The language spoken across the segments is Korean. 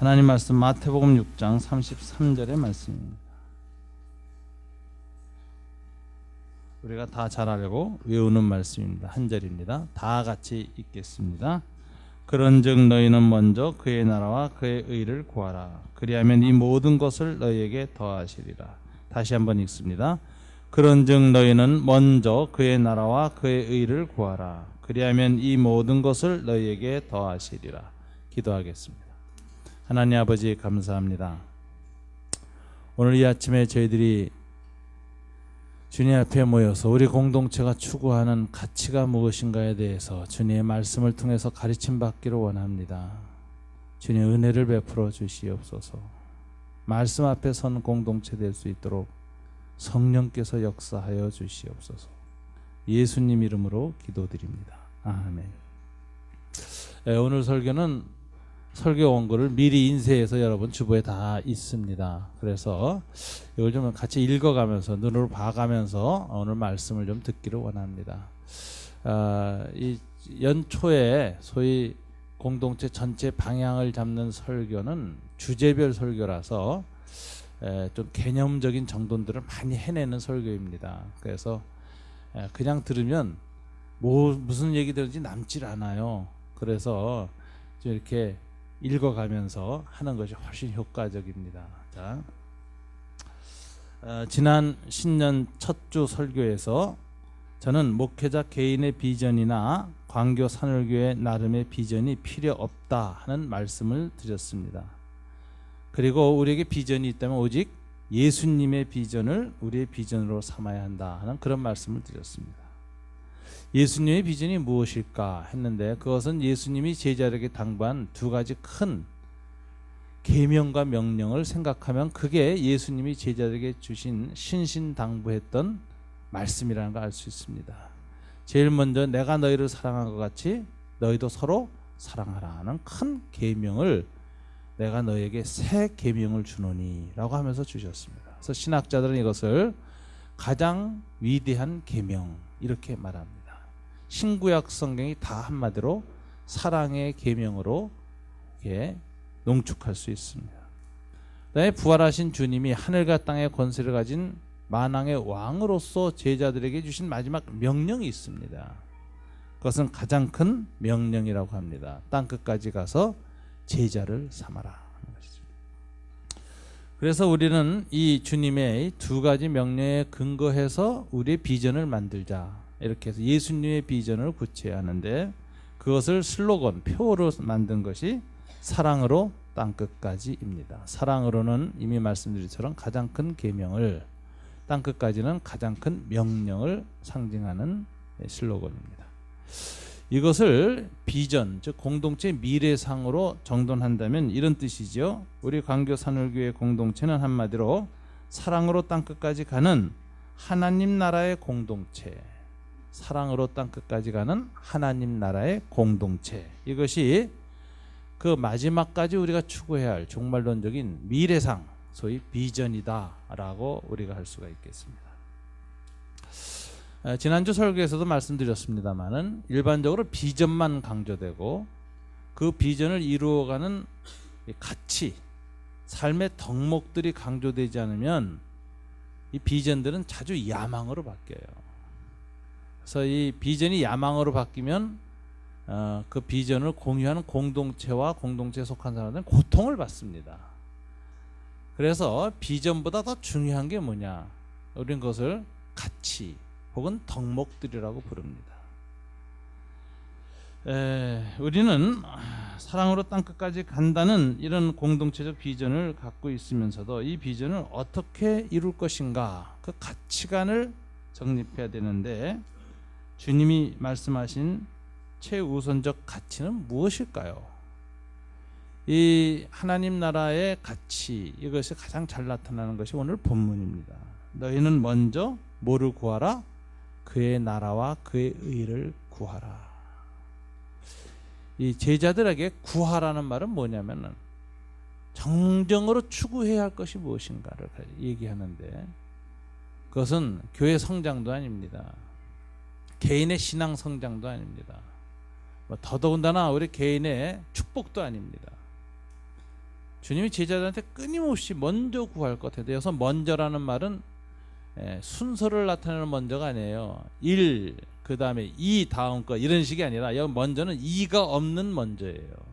하나님 말씀 마태복음 6장 33절의 말씀입니다. 우리가 다 잘 알고 외우는 말씀입니다. 한 절입니다. 다 같이 읽겠습니다. 그런즉 너희는 먼저 그의 나라와 그의 의를 구하라. 그리하면 이 모든 것을 너희에게 더하시리라. 다시 한번 읽습니다. 그런즉 너희는 먼저 그의 나라와 그의 의를 구하라. 그리하면 이 모든 것을 너희에게 더하시리라. 기도하겠습니다. 하나님 아버지 감사합니다. 오늘 이 아침에 저희들이 주님 앞에 모여서 우리 공동체가 추구하는 가치가 무엇인가에 대해서 주님의 말씀을 통해서 가르침 받기를 원합니다. 주님 은혜를 베풀어 주시옵소서. 말씀 앞에 선 공동체 될 수 있도록 성령께서 역사하여 주시옵소서. 예수님 이름으로 기도드립니다. 아멘. 오늘 설교는 설교 원고를 미리 인쇄해서 여러분 주보에 다 있습니다. 그래서 이걸 좀 같이 읽어가면서 눈으로 봐가면서 오늘 말씀을 좀 듣기를 원합니다. 이 연초에 소위 공동체 전체 방향을 잡는 설교는 주제별 설교라서 좀 개념적인 정돈들을 많이 해내는 설교입니다. 그래서 그냥 들으면 무슨 얘기 들은지 남질 않아요. 그래서 좀 이렇게 읽어가면서 하는 것이 훨씬 효과적입니다. 자, 지난 신년 첫 주 설교에서 저는 목회자 개인의 비전이나 광교 산울교회 나름의 비전이 필요 없다 하는 말씀을 드렸습니다. 그리고 우리에게 비전이 있다면 오직 예수님의 비전을 우리의 비전으로 삼아야 한다 하는 그런 말씀을 드렸습니다. 예수님의 비전이 무엇일까 했는데 그것은 예수님이 제자들에게 당부한 두 가지 큰 계명과 명령을 생각하면 그게 예수님이 제자들에게 주신 신신당부했던 말씀이라는 걸 알 수 있습니다. 제일 먼저 내가 너희를 사랑한 것 같이 너희도 서로 사랑하라 하는 큰 계명을 내가 너희에게 새 계명을 주노니 라고 하면서 주셨습니다. 그래서 신학자들은 이것을 가장 위대한 계명 이렇게 말합니다. 신구약 성경이 다 한마디로 사랑의 계명으로 이렇게 농축할 수 있습니다. 그다음에 부활하신 주님이 하늘과 땅의 권세를 가진 만왕의 왕으로서 제자들에게 주신 마지막 명령이 있습니다. 그것은 가장 큰 명령이라고 합니다. 땅끝까지 가서 제자를 삼아라 하는 것이죠. 그래서 우리는 이 주님의 두 가지 명령에 근거해서 우리의 비전을 만들자 이렇게 해서 예수님의 비전을 구체해야 하는데 그것을 슬로건, 표어로 만든 것이 사랑으로 땅끝까지입니다. 사랑으로는 이미 말씀드린 것처럼 가장 큰 계명을, 땅끝까지는 가장 큰 명령을 상징하는 슬로건입니다. 이것을 비전, 즉 공동체 미래상으로 정돈한다면 이런 뜻이죠. 우리 광교 산울교회 공동체는 한마디로 사랑으로 땅끝까지 가는 하나님 나라의 공동체, 사랑으로 땅끝까지 가는 하나님 나라의 공동체, 이것이 그 마지막까지 우리가 추구해야 할 종말론적인 미래상, 소위 비전이다 라고 우리가 할 수가 있겠습니다. 지난주 설교에서도 말씀드렸습니다마는 일반적으로 비전만 강조되고 그 비전을 이루어가는 가치, 삶의 덕목들이 강조되지 않으면 이 비전들은 자주 야망으로 바뀌어요. 그래서 이 비전이 야망으로 바뀌면 그 비전을 공유하는 공동체와 공동체에 속한 사람들은 고통을 받습니다. 그래서 비전보다 더 중요한 게 뭐냐? 우리는 그것을 가치 혹은 덕목들이라고 부릅니다. 우리는 사랑으로 땅끝까지 간다는 이런 공동체적 비전을 갖고 있으면서도 이 비전을 어떻게 이룰 것인가, 그 가치관을 정립해야 되는데 주님이 말씀하신 최우선적 가치는 무엇일까요? 이 하나님 나라의 가치, 이것이 가장 잘 나타나는 것이 오늘 본문입니다. 너희는 먼저 뭐를 구하라? 그의 나라와 그의 의를 구하라. 이 제자들에게 구하라는 말은 뭐냐면은 정정으로 추구해야 할 것이 무엇인가를 얘기하는데 그것은 교회 성장도 아닙니다. 개인의 신앙 성장도 아닙니다. 더더군다나 우리 개인의 축복도 아닙니다. 주님이 제자들한테 끊임없이 먼저 구할 것 같아요. 여기서 먼저라는 말은 순서를 나타내는 먼저가 아니에요. 1, 그 다음에 2 다음 거 이런 식이 아니라 여기 먼저는 2가 없는 먼저예요.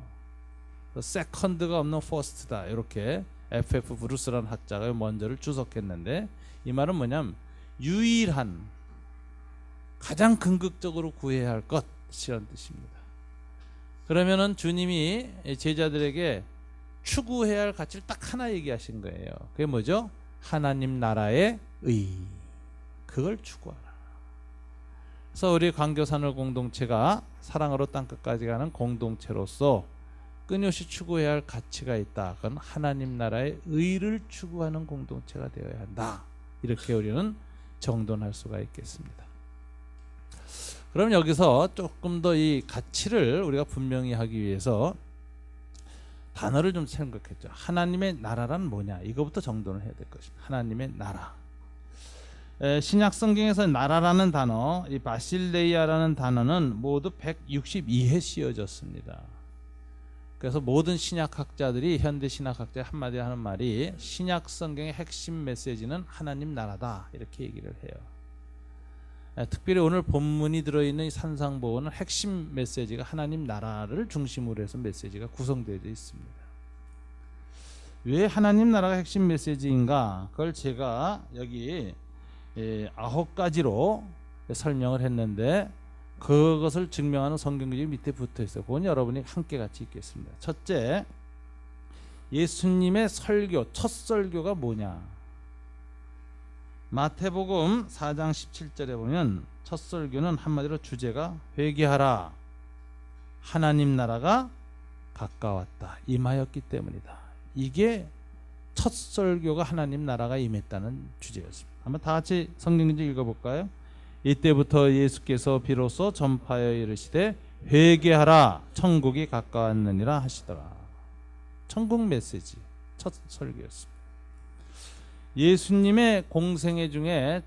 세컨드가 없는 퍼스트다. 이렇게 F.F. 브루스라는 학자가 먼저를 주석했는데 이 말은 뭐냐면 유일한 가장 궁극적으로 구해야 할 것이라는 뜻입니다. 그러면은 주님이 제자들에게 추구해야 할 가치를 딱 하나 얘기하신 거예요. 그게 뭐죠? 하나님 나라의 의. 그걸 추구하라. 그래서 우리 광교산을 공동체가 사랑으로 땅끝까지 가는 공동체로서 끊임없이 추구해야 할 가치가 있다. 그건 하나님 나라의 의를 추구하는 공동체가 되어야 한다. 이렇게 우리는 정돈할 수가 있겠습니다. 그럼 여기서 조금 더 이 가치를 우리가 분명히 하기 위해서 단어를 좀 생각했죠. 하나님의 나라란 뭐냐? 이거부터 정돈을 해야 될 것입니다. 하나님의 나라. 신약 성경에서 나라라는 단어, 이 바실레이아라는 단어는 모두 162회 씌어졌습니다. 그래서 모든 신약학자들이 현대 신약학자 한마디 하는 말이 신약 성경의 핵심 메시지는 하나님 나라다 이렇게 얘기를 해요. 특별히 오늘 본문이 들어있는 이 산상보호는 핵심 메시지가 하나님 나라를 중심으로 해서 메시지가 구성되어 있습니다. 왜 하나님 나라가 핵심 메시지인가? 그걸 제가 여기 9가지로 설명을 했는데 그것을 증명하는 성경구절이 밑에 붙어 있어요. 그건 여러분이 함께 같이 읽겠습니다. 첫째, 예수님의 설교, 첫 설교가 뭐냐? 마태복음 4장 17절에 보면 첫 설교는 한마디로 주제가 회개하라, 하나님 나라가 가까웠다, 임하였기 때문이다. 이게 첫 설교가 하나님 나라가 임했다는 주제였습니다. 한번 다 같이 성경구절 읽어볼까요? 이때부터 예수께서 비로소 전파하여 이르시되 회개하라, 천국이 가까웠느니라 하시더라. 천국 메시지 첫 설교였습니다. 예수님의 공생애 중에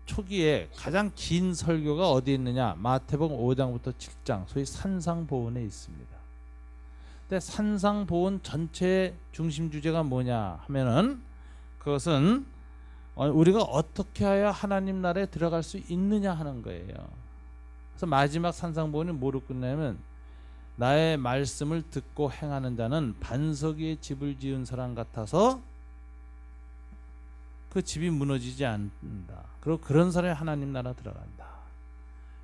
초기에 가장 긴 설교가 어디 있느냐? 마태복음 5장부터 7장, 소위 산상보훈에 있습니다. 근데 산상보훈 전체의 중심 주제가 뭐냐 하면은 그것은 우리가 어떻게 해야 하나님 나라에 들어갈 수 있느냐 하는 거예요. 그래서 마지막 산상보훈이 뭐로 끝나면 나의 말씀을 듣고 행하는 자는 반석 위에 집을 지은 사람 같아서 그 집이 무너지지 않는다. 그리고 그런 사람이 하나님 나라 들어간다.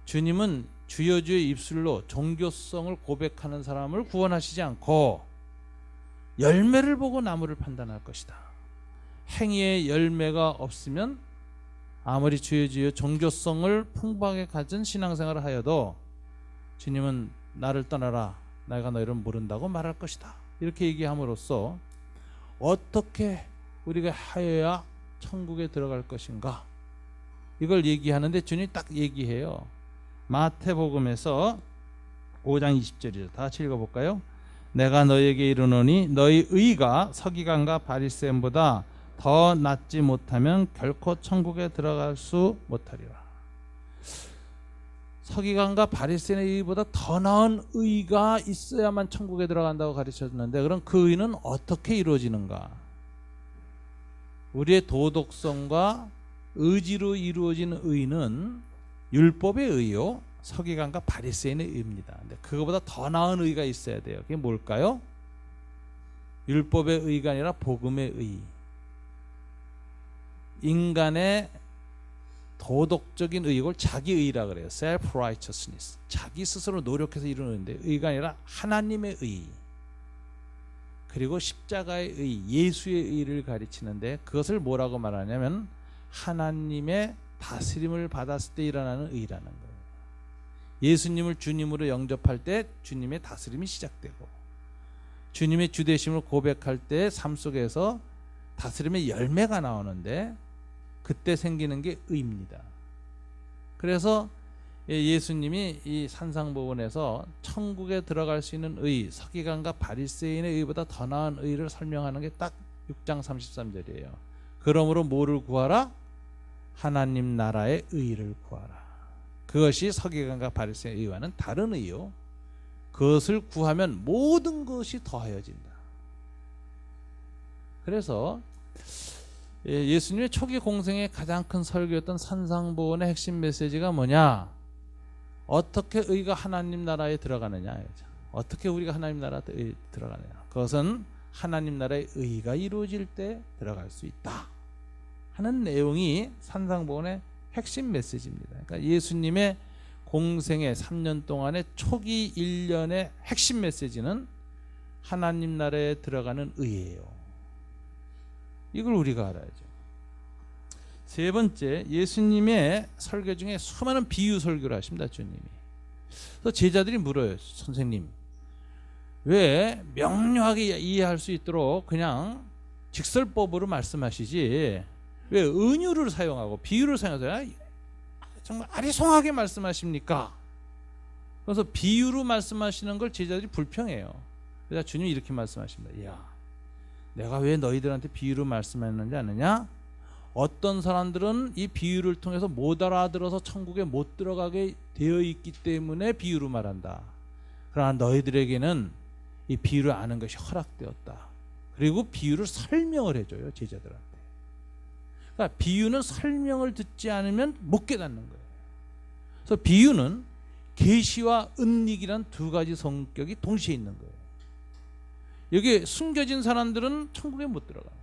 주님은 주여 주여 입술로 종교성을 고백하는 사람을 구원하시지 않고 열매를 보고 나무를 판단할 것이다. 행위의 열매가 없으면 아무리 주여 주여 종교성을 풍부하게 가진 신앙생활을 하여도 주님은 나를 떠나라, 내가 너희를 모른다고 말할 것이다. 이렇게 얘기함으로써 어떻게 우리가 하여야 천국에 들어갈 것인가, 이걸 얘기하는데 주님이 딱 얘기해요. 마태복음에서 5장 20절이죠. 다 같이 읽어볼까요? 내가 너희에게 이르노니 너희 의가 서기관과 바리새인보다 더 낫지 못하면 결코 천국에 들어갈 수 못하리라. 서기관과 바리새인의 의보다 더 나은 의가 있어야만 천국에 들어간다고 가르쳐줬는데, 그럼 그 의는 어떻게 이루어지는가? 우리의 도덕성과 의지로 이루어진 의는 율법의 의요, 서기관과 바리새인의 의입니다. 근데 그거보다 더 나은 의가 있어야 돼요. 그게 뭘까요? 율법의 의가 아니라 복음의 의. 인간의 도덕적인 의욕을 자기의라 그래요. self-righteousness. 자기 스스로 노력해서 이루는데 의가 아니라 하나님의 의, 그리고 십자가의 의, 예수의 의를 가르치는데 그것을 뭐라고 말하냐면 하나님의 다스림을 받았을 때 일어나는 의라는 거예요. 예수님을 주님으로 영접할 때 주님의 다스림이 시작되고, 주님의 주되심을 고백할 때 삶 속에서 다스림의 열매가 나오는데 그때 생기는 게 의입니다. 그래서 예수님이 이 산상보훈에서 천국에 들어갈 수 있는 의, 서기관과 바리새인의 의보다 더 나은 의를 설명하는 게 딱 6장 33절이에요. 그러므로 뭐를 구하라? 하나님 나라의 의를 구하라. 그것이 서기관과 바리새인의 의와는 다른 의요. 그것을 구하면 모든 것이 더하여진다. 그래서 예수님의 초기 공생의 가장 큰 설교였던 산상보훈의 핵심 메시지가 뭐냐? 어떻게 의가 하나님 나라에 들어가느냐. 어떻게 우리가 하나님 나라에 들어가느냐. 그것은 하나님 나라의 의가 이루어질 때 들어갈 수 있다 하는 내용이 산상보훈의 핵심 메시지입니다. 그러니까 예수님의 공생의 3년 동안의 초기 1년의 핵심 메시지는 하나님 나라에 들어가는 의예요. 이걸 우리가 알아야죠. 세 번째, 예수님의 설교 중에 수많은 비유 설교를 하십니다. 주님이. 그래서 제자들이 물어요. 선생님, 왜 명료하게 이해할 수 있도록 그냥 직설법으로 말씀하시지 왜 은유를 사용하고 비유를 사용해서 정말 아리송하게 말씀하십니까? 그래서 비유로 말씀하시는 걸 제자들이 불평해요. 그래서 주님이 이렇게 말씀하십니다. 야, 내가 왜 너희들한테 비유로 말씀했는지 아느냐? 어떤 사람들은 이 비유를 통해서 못 알아들어서 천국에 못 들어가게 되어 있기 때문에 비유로 말한다. 그러나 너희들에게는 이 비유를 아는 것이 허락되었다. 그리고 비유를 설명을 해줘요, 제자들한테. 그러니까 비유는 설명을 듣지 않으면 못 깨닫는 거예요. 그래서 비유는 계시와 은닉이란 두 가지 성격이 동시에 있는 거예요. 여기 숨겨진 사람들은 천국에 못 들어가요.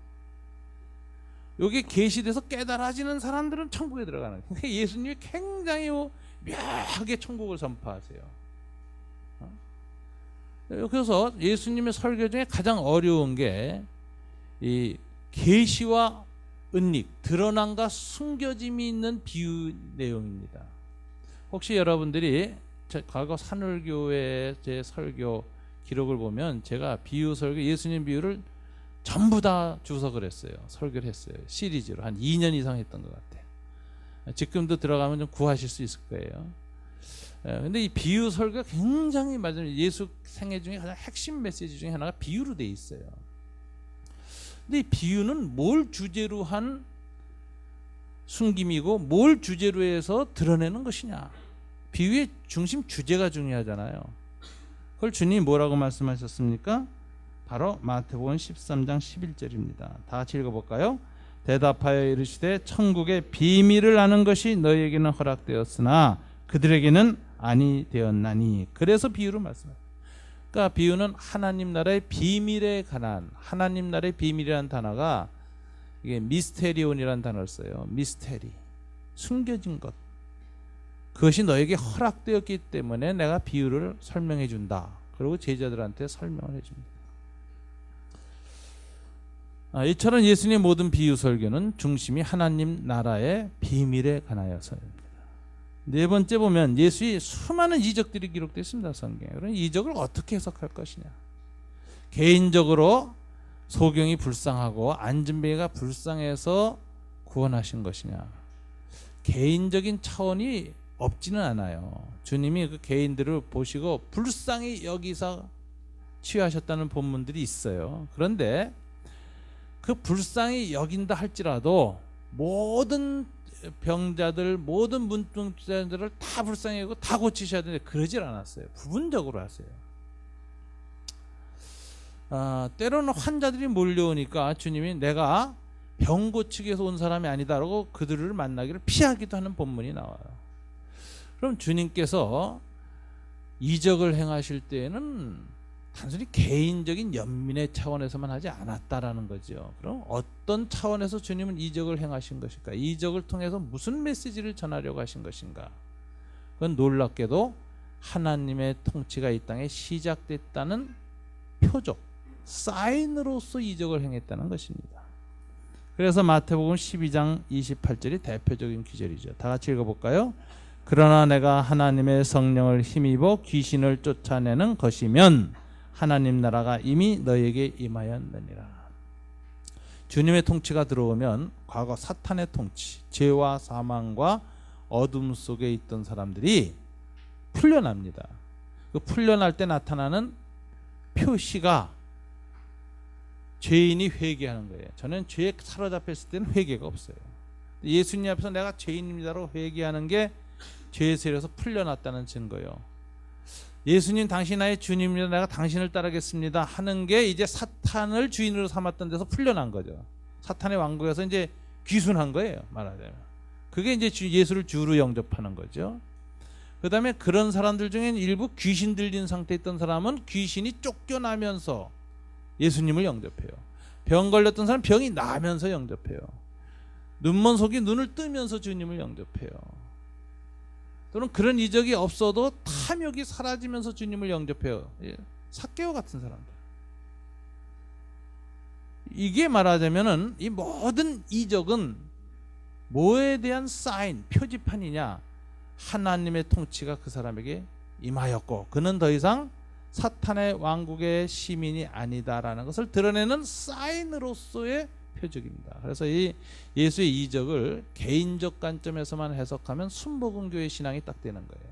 여기 계시돼서 깨달아지는 사람들은 천국에 들어가는 거예요. 예수님이 굉장히 묘하게 천국을 선포하세요. 그래서 예수님의 설교 중에 가장 어려운 게 이 계시와 은닉, 드러남과 숨겨짐이 있는 비유 내용입니다. 혹시 여러분들이 과거 산울교회 제 설교 기록을 보면 제가 비유 설교, 예수님 비유를 전부 다 주석을 했어요. 설교를 했어요. 시리즈로 한 2년 이상 했던 것 같아요. 지금도 들어가면 좀 구하실 수 있을 거예요. 근데 이 비유 설교가 굉장히 맞아요. 예수 생애 중에 가장 핵심 메시지 중에 하나가 비유로 돼 있어요. 근데 이 비유는 뭘 주제로 한 숨김이고 뭘 주제로 해서 드러내는 것이냐. 비유의 중심 주제가 중요하잖아요. 그걸 주님이 뭐라고 말씀하셨습니까? 바로 마태복음 13장 11절입니다. 다 같이 읽어볼까요? 대답하여 이르시되 천국의 비밀을 아는 것이 너희에게는 허락되었으나 그들에게는 아니 되었나니. 그래서 비유로 말씀합니다. 그러니까 비유는 하나님 나라의 비밀에 관한, 하나님 나라의 비밀이라는 단어가 이게 미스테리온이라는 단어를 써요. 미스테리, 숨겨진 것. 그것이 너에게 허락되었기 때문에 내가 비유를 설명해 준다. 그리고 제자들한테 설명을 해줍니다. 이처럼 예수님의 모든 비유 설교는 중심이 하나님 나라의 비밀에 관하여서입니다. 네 번째 보면 예수의 수많은 이적들이 기록되어 있습니다. 성경에. 그럼 이적을 어떻게 해석할 것이냐. 개인적으로 소경이 불쌍하고 안진뱅이가 불쌍해서 구원하신 것이냐. 개인적인 차원이 없지는 않아요. 주님이 그 개인들을 보시고 불쌍히 여기서 치유하셨다는 본문들이 있어요. 그런데 그 불쌍히 여긴다 할지라도 모든 병자들, 모든 문둥자들을 다 불쌍히 여기고 다 고치셔야 되는데 그러질 않았어요. 부분적으로 하세요. 때로는 환자들이 몰려오니까 주님이 내가 병 고치기 위해서 온 사람이 아니다라고 그들을 만나기를 피하기도 하는 본문이 나와요. 그럼 주님께서 이적을 행하실 때에는 단순히 개인적인 연민의 차원에서만 하지 않았다라는 거죠. 그럼 어떤 차원에서 주님은 이적을 행하신 것일까? 이적을 통해서 무슨 메시지를 전하려고 하신 것인가? 그건 놀랍게도 하나님의 통치가 이 땅에 시작됐다는 표적, 사인으로서 이적을 행했다는 것입니다. 그래서 마태복음 12장 28절이 대표적인 기절이죠. 다 같이 읽어볼까요? 그러나 내가 하나님의 성령을 힘입어 귀신을 쫓아내는 것이면 하나님 나라가 이미 너에게 임하였느니라. 주님의 통치가 들어오면 과거 사탄의 통치, 죄와 사망과 어둠 속에 있던 사람들이 풀려납니다. 그 풀려날 때 나타나는 표시가 죄인이 회개하는 거예요. 저는 죄에 사로잡혔을 때는 회개가 없어요. 예수님 앞에서 내가 죄인입니다라고 회개하는 게 죄의 세력에서 풀려났다는 증거예요. 예수님 당신 나의 주님이라 내가 당신을 따르겠습니다 하는 게 이제 사탄을 주인으로 삼았던 데서 풀려난 거죠. 사탄의 왕국에서 이제 귀순한 거예요, 말하자면. 그게 이제 예수를 주로 영접하는 거죠. 그 다음에 그런 사람들 중엔 일부 귀신 들린 상태에 있던 사람은 귀신이 쫓겨나면서 예수님을 영접해요. 병 걸렸던 사람 병이 나면서 영접해요. 눈먼 속이 눈을 뜨면서 주님을 영접해요. 또는 그런 이적이 없어도 탐욕이 사라지면서 주님을 영접해요. 삭개오 같은 사람들. 이게 말하자면은 이 모든 이적은 뭐에 대한 사인, 표지판이냐? 하나님의 통치가 그 사람에게 임하였고 그는 더 이상 사탄의 왕국의 시민이 아니다라는 것을 드러내는 사인으로서의 표적입니다. 그래서 이 예수의 이적을 개인적 관점에서만 해석하면 순복음교회 신앙이 딱 되는 거예요.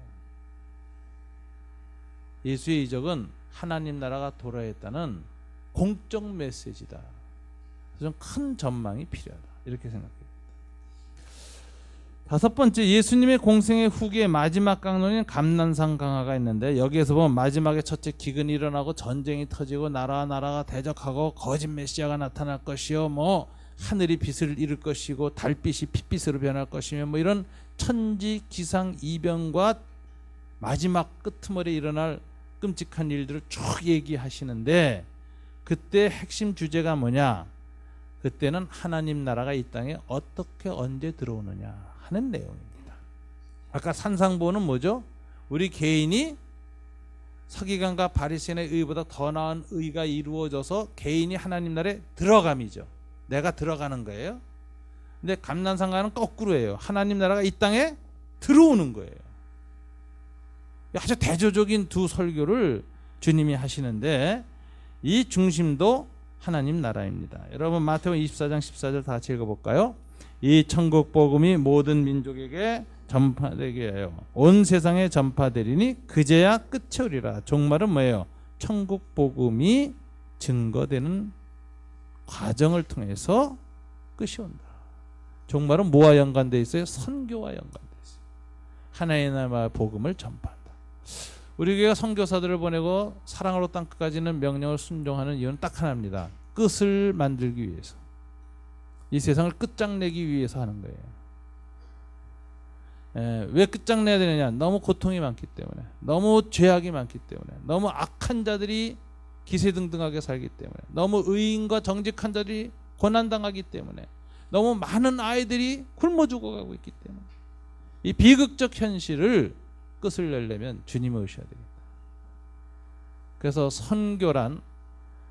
예수의 이적은 하나님 나라가 도래했다는 공적 메시지다. 좀 큰 전망이 필요하다. 이렇게 생각해요. 다섯 번째, 예수님의 공생의 후기의 마지막 강론인 감난산 강화가 있는데 여기에서 보면 마지막에 첫째 기근이 일어나고 전쟁이 터지고 나라가 대적하고 거짓 메시아가 나타날 것이요, 뭐 하늘이 빛을 잃을 것이고 달빛이 핏빛으로 변할 것이며 뭐 이런 천지 기상 이변과 마지막 끄트머리에 일어날 끔찍한 일들을 쭉 얘기하시는데 그때 핵심 주제가 뭐냐? 그때는 하나님 나라가 이 땅에 어떻게 언제 들어오느냐 하는 내용입니다. 아까 산상보는 뭐죠? 우리 개인이 서기관과 바리새인의 의보다 더 나은 의가 이루어져서 개인이 하나님 나라에 들어감이죠. 내가 들어가는 거예요. 근데 감난산가는 거꾸로예요. 하나님 나라가 이 땅에 들어오는 거예요. 아주 대조적인 두 설교를 주님이 하시는데 이 중심도 하나님 나라입니다. 여러분 마태복음 24장 14절 다 같이 읽어볼까요? 이 천국 복음이 모든 민족에게 전파되게 하여 온 세상에 전파되리니 그제야 끝이 오리라. 종말은 뭐예요? 천국 복음이 증거되는 과정을 통해서 끝이 온다. 종말은 뭐와 연관되어 있어요? 선교와 연관되어 있어요. 하나님 나라 복음을 전파한다. 우리 교회가 선교사들을 보내고 사랑으로 땅 끝까지는 명령을 순종하는 이유는 딱 하나입니다. 끝을 만들기 위해서. 이 세상을 끝장내기 위해서 하는 거예요. 왜 끝장내야 되느냐? 너무 고통이 많기 때문에, 너무 죄악이 많기 때문에, 너무 악한 자들이 기세등등하게 살기 때문에, 너무 의인과 정직한 자들이 고난당하기 때문에, 너무 많은 아이들이 굶어 죽어가고 있기 때문에 이 비극적 현실을 끝을 내려면 주님을 오셔야 되겠다. 그래서 선교란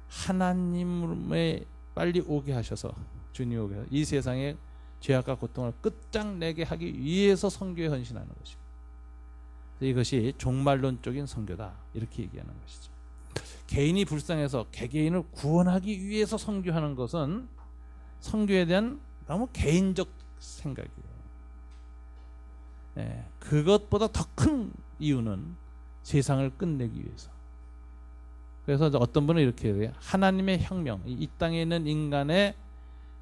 하나님의 빨리 오게 하셔서 주님 오게 하셔서 이 세상의 죄악과 고통을 끝장내게 하기 위해서 선교에 헌신하는 것이고, 이것이 종말론적인 선교다 이렇게 얘기하는 것이죠. 개인이 불쌍해서 개개인을 구원하기 위해서 선교하는 것은 선교에 대한 너무 개인적 생각이에요. 그것보다 더 큰 이유는 세상을 끝내기 위해서. 그래서 어떤 분은 이렇게 해요. 하나님의 혁명, 이 땅에 있는 인간의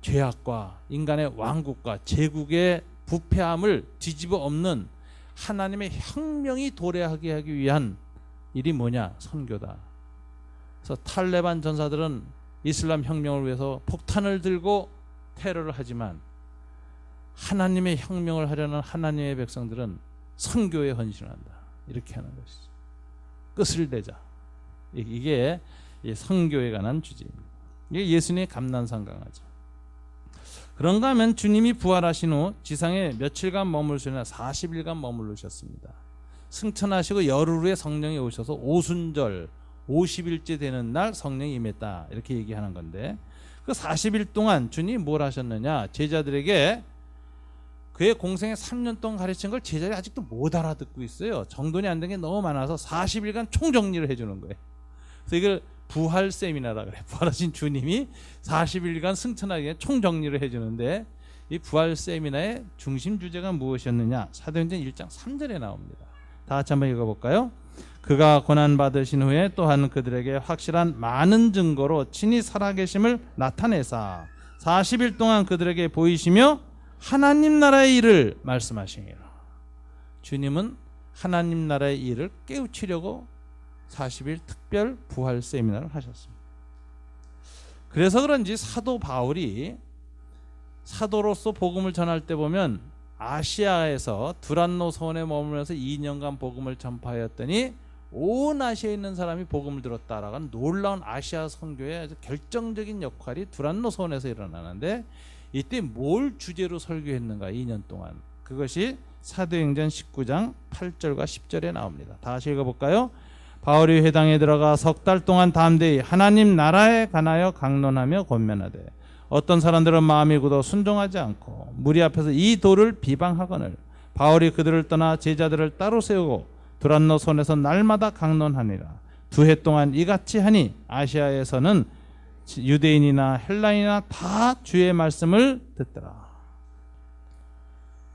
죄악과 인간의 왕국과 제국의 부패함을 뒤집어 엎는 하나님의 혁명이 도래하게 하기 위한 일이 뭐냐? 선교다. 그래서 탈레반 전사들은 이슬람 혁명을 위해서 폭탄을 들고 테러를 하지만 하나님의 혁명을 하려는 하나님의 백성들은 선교에 헌신한다. 이렇게 하는 것이죠. 끝을 내자. 이게 선교에 관한 주제입니다. 이게 예수님의 감난산 강화죠. 그런가 하면 주님이 부활하신 후 지상에 며칠간 머물시나 40일간 머무르셨습니다. 승천하시고 열흘 후에 성령이 오셔서 오순절 50일째 되는 날 성령이 임했다. 이렇게 얘기하는 건데 그 40일 동안 주님이 뭘 하셨느냐? 제자들에게 그의 공생에 3년 동안 가르친 걸 제자들이 아직도 못 알아듣고 있어요. 정돈이 안 된 게 너무 많아서 40일간 총정리를 해주는 거예요. 그래서 이걸 부활 세미나라 그래. 부활하신 주님이 40일간 승천하기 위해 총정리를 해주는데 이 부활 세미나의 중심 주제가 무엇이었느냐? 사도행전 1장 3절에 나옵니다. 다 같이 한번 읽어볼까요? 그가 고난받으신 후에 또한 그들에게 확실한 많은 증거로 친히 살아계심을 나타내사 40일 동안 그들에게 보이시며 하나님 나라의 일을 말씀하시니라. 주님은 하나님 나라의 일을 깨우치려고 40일 특별 부활 세미나를 하셨습니다. 그래서 그런지 사도 바울이 사도로서 복음을 전할 때 보면 아시아에서 두란노 소원에 머물면서 2년간 복음을 전파하였더니 온 아시아에 있는 사람이 복음을 들었다라는 놀라운 아시아 선교의 아주 결정적인 역할이 두란노 소원에서 일어나는데, 이때 뭘 주제로 설교했는가 2년 동안, 그것이 사도행전 19장 8절과 10절에 나옵니다. 다 같이 읽어볼까요? 바울이 회당에 들어가 석 달 동안 담대히 하나님 나라에 관하여 강론하며 권면하되 어떤 사람들은 마음이 굳어 순종하지 않고 무리 앞에서 이 도를 비방하거늘 바울이 그들을 떠나 제자들을 따로 세우고 두란노 손에서 날마다 강론하니라. 2해 동안 이같이 하니 아시아에서는 유대인이나 헬라인이나 다 주의 말씀을 듣더라.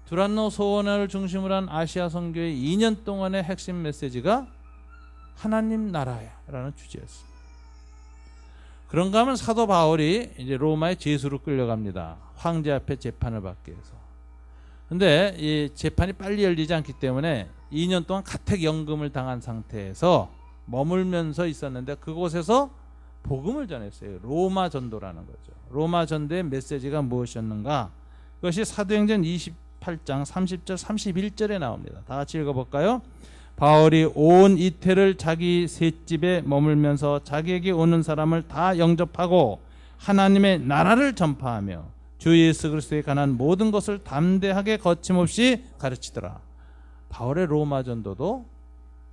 두란노 소원을 중심으로 한 아시아 선교의 2년 동안의 핵심 메시지가 하나님 나라야라는 주제였습니다. 그런가 하면 사도 바울이 이제 로마의 제수로 끌려갑니다. 황제 앞에 재판을 받기 위해서. 근데 이 재판이 빨리 열리지 않기 때문에 2년 동안 가택연금을 당한 상태에서 머물면서 있었는데, 그곳에서 복음을 전했어요. 로마 전도라는 거죠. 로마 전도의 메시지가 무엇이었는가? 그것이 사도행전 28장 30절 31절에 나옵니다. 다 같이 읽어볼까요? 바울이 온 이태를 자기 셋집에 머물면서 자기에게 오는 사람을 다 영접하고 하나님의 나라를 전파하며 주 예수 그리스도에 관한 모든 것을 담대하게 거침없이 가르치더라. 바울의 로마 전도도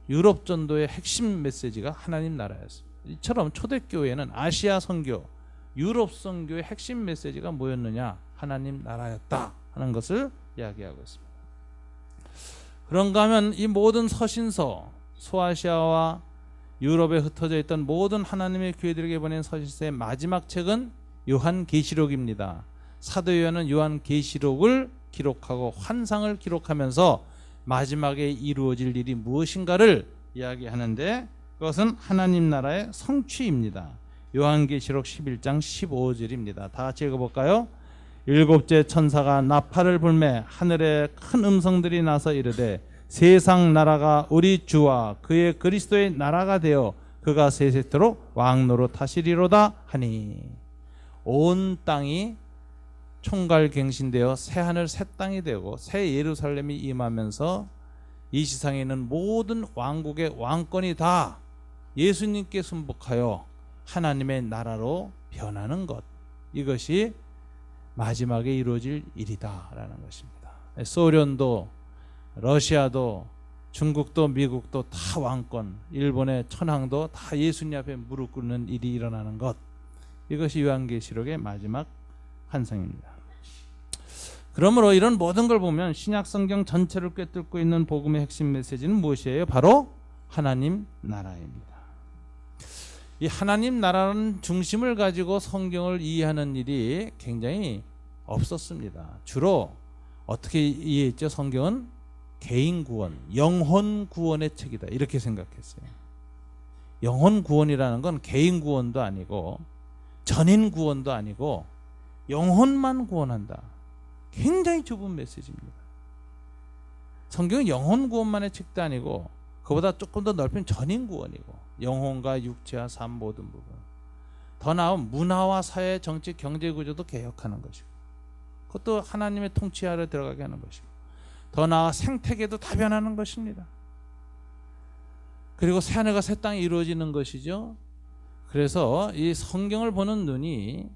유럽 전도의 핵심 메시지가 하나님 나라였습니다. 이처럼 초대교회는 아시아 선교, 유럽 선교의 핵심 메시지가 뭐였느냐? 하나님 나라였다 하는 것을 이야기하고 있습니다. 그런가 하면 이 모든 서신서, 소아시아와 유럽에 흩어져 있던 모든 하나님의 교회들에게 보낸 서신서의 마지막 책은 요한계시록입니다. 사도 요한은 요한계시록을 기록하고 환상을 기록하면서 마지막에 이루어질 일이 무엇인가를 이야기하는데, 그것은 하나님 나라의 성취입니다. 요한계시록 11장 15절입니다. 다 같이 읽어볼까요? 일곱째 천사가 나팔을 불매 하늘에 큰 음성들이 나서 이르되 세상 나라가 우리 주와 그의 그리스도의 나라가 되어 그가 세세토록 왕노로 타시리로다 하니. 온 땅이 총갈갱신되어 새하늘 새 땅이 되고 새 예루살렘이 임하면서 이 세상에 있는 모든 왕국의 왕권이 다 예수님께 순복하여 하나님의 나라로 변하는 것, 이것이 마지막에 이루어질 일이다라는 것입니다. 소련도 러시아도 중국도 미국도 다 왕권, 일본의 천황도 다 예수님 앞에 무릎 꿇는 일이 일어나는 것, 이것이 요한계시록의 마지막 환상입니다. 그러므로 이런 모든 걸 보면 신약 성경 전체를 꿰뚫고 있는 복음의 핵심 메시지는 무엇이에요? 바로 하나님 나라입니다. 이 하나님 나라는 중심을 가지고 성경을 이해하는 일이 굉장히 없었습니다. 주로 어떻게 이해했죠? 성경은 개인 구원, 영혼 구원의 책이다, 이렇게 생각했어요. 영혼 구원이라는 건 개인 구원도 아니고 전인 구원도 아니고 영혼만 구원한다. 굉장히 좁은 메시지입니다. 성경은 영혼 구원만의 책도 아니고 그보다 조금 더 넓은 전인 구원이고 영혼과 육체와 삶 모든 부분, 더 나은 문화와 사회, 정치, 경제 구조도 개혁하는 것이고 그것도 하나님의 통치 아래 들어가게 하는 것이고, 더 나아 생태계도 다 변하는 것입니다. 그리고 새하늘과 새 땅이 이루어지는 것이죠. 그래서 이 성경을 보는 눈이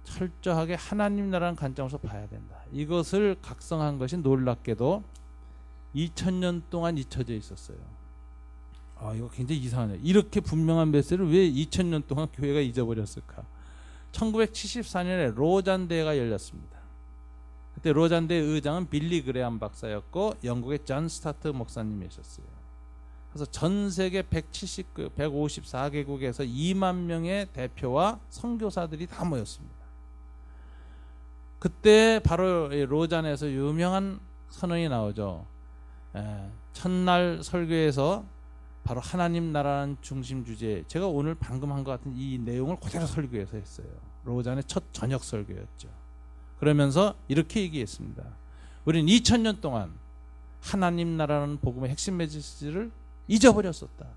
철저하게 하나님 나라는 관점에서 봐야 된다. 이것을 각성한 것이 놀랍게도 2000년 동안 잊혀져 있었어요. 이거 굉장히 이상하네요. 이렇게 분명한 메시지를 왜 2000년 동안 교회가 잊어버렸을까? 1974년에 로잔 대회가 열렸습니다. 그때 로잔 대회 의장은 빌리 그레암 박사였고 영국의 존 스타트 목사님이셨어요. 그래서 전 세계 154개국에서 2만 명의 대표와 선교사들이 다 모였습니다. 그때 바로 로잔에서 유명한 선언이 나오죠. 첫날 설교에서 바로 하나님 나라는 중심 주제, 제가 오늘 방금 한 것 같은 이 내용을 그대로 설교해서 했어요. 로잔의 첫 저녁 설교였죠. 그러면서 이렇게 얘기했습니다. 우리는 2000년 동안 하나님 나라는 복음의 핵심 메시지를 잊어버렸었다.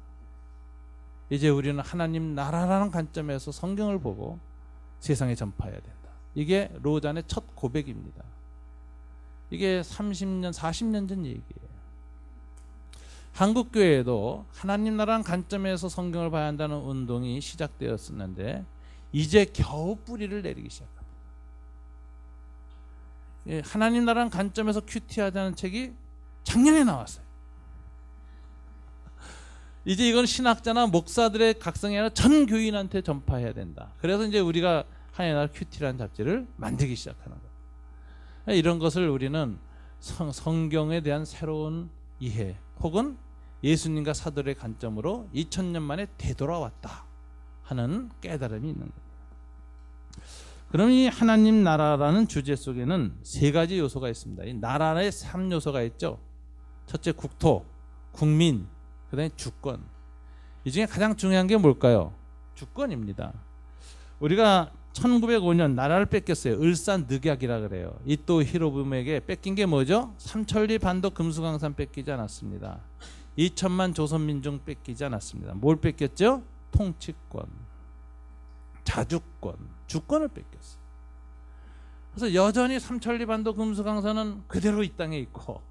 이제 우리는 하나님 나라라는 관점에서 성경을 보고 세상에 전파해야 된다. 이게 로잔의 첫 고백입니다. 이게 30년, 40년 전 얘기예요. 한국교회에도 하나님 나라는 관점에서 성경을 봐야 한다는 운동이 시작되었었는데 이제 겨우 뿌리를 내리기 시작합니다. 하나님 나라는 관점에서 큐티하자는 책이 작년에 나왔어요. 이제 이건 신학자나 목사들의 각성이 아니라 전 교인한테 전파해야 된다. 그래서 이제 우리가 하나님 나라 큐티라는 잡지를 만들기 시작하는 거예요. 이런 것을 우리는 성경에 대한 새로운 이해 혹은 예수님과 사도의 관점으로 2000년 만에 되돌아왔다 하는 깨달음이 있는 겁니다. 그럼 이 하나님 나라라는 주제 속에는 세 가지 요소가 있습니다. 이 나라의 3요소가 있죠. 첫째 국토, 국민, 그 다음에 주권. 이 중에 가장 중요한 게 뭘까요? 주권입니다. 우리가 1905년 나라를 뺏겼어요. 을사늑약이라 그래요. 이토 히로부미에게 뺏긴 게 뭐죠? 삼천리 반도 금수강산 뺏기지 않았습니다. 2천만 조선민중 뺏기지 않았습니다. 뭘 뺏겼죠? 통치권, 자주권, 주권을 뺏겼어요. 그래서 여전히 삼천리 반도 금수강산은 그대로 이 땅에 있고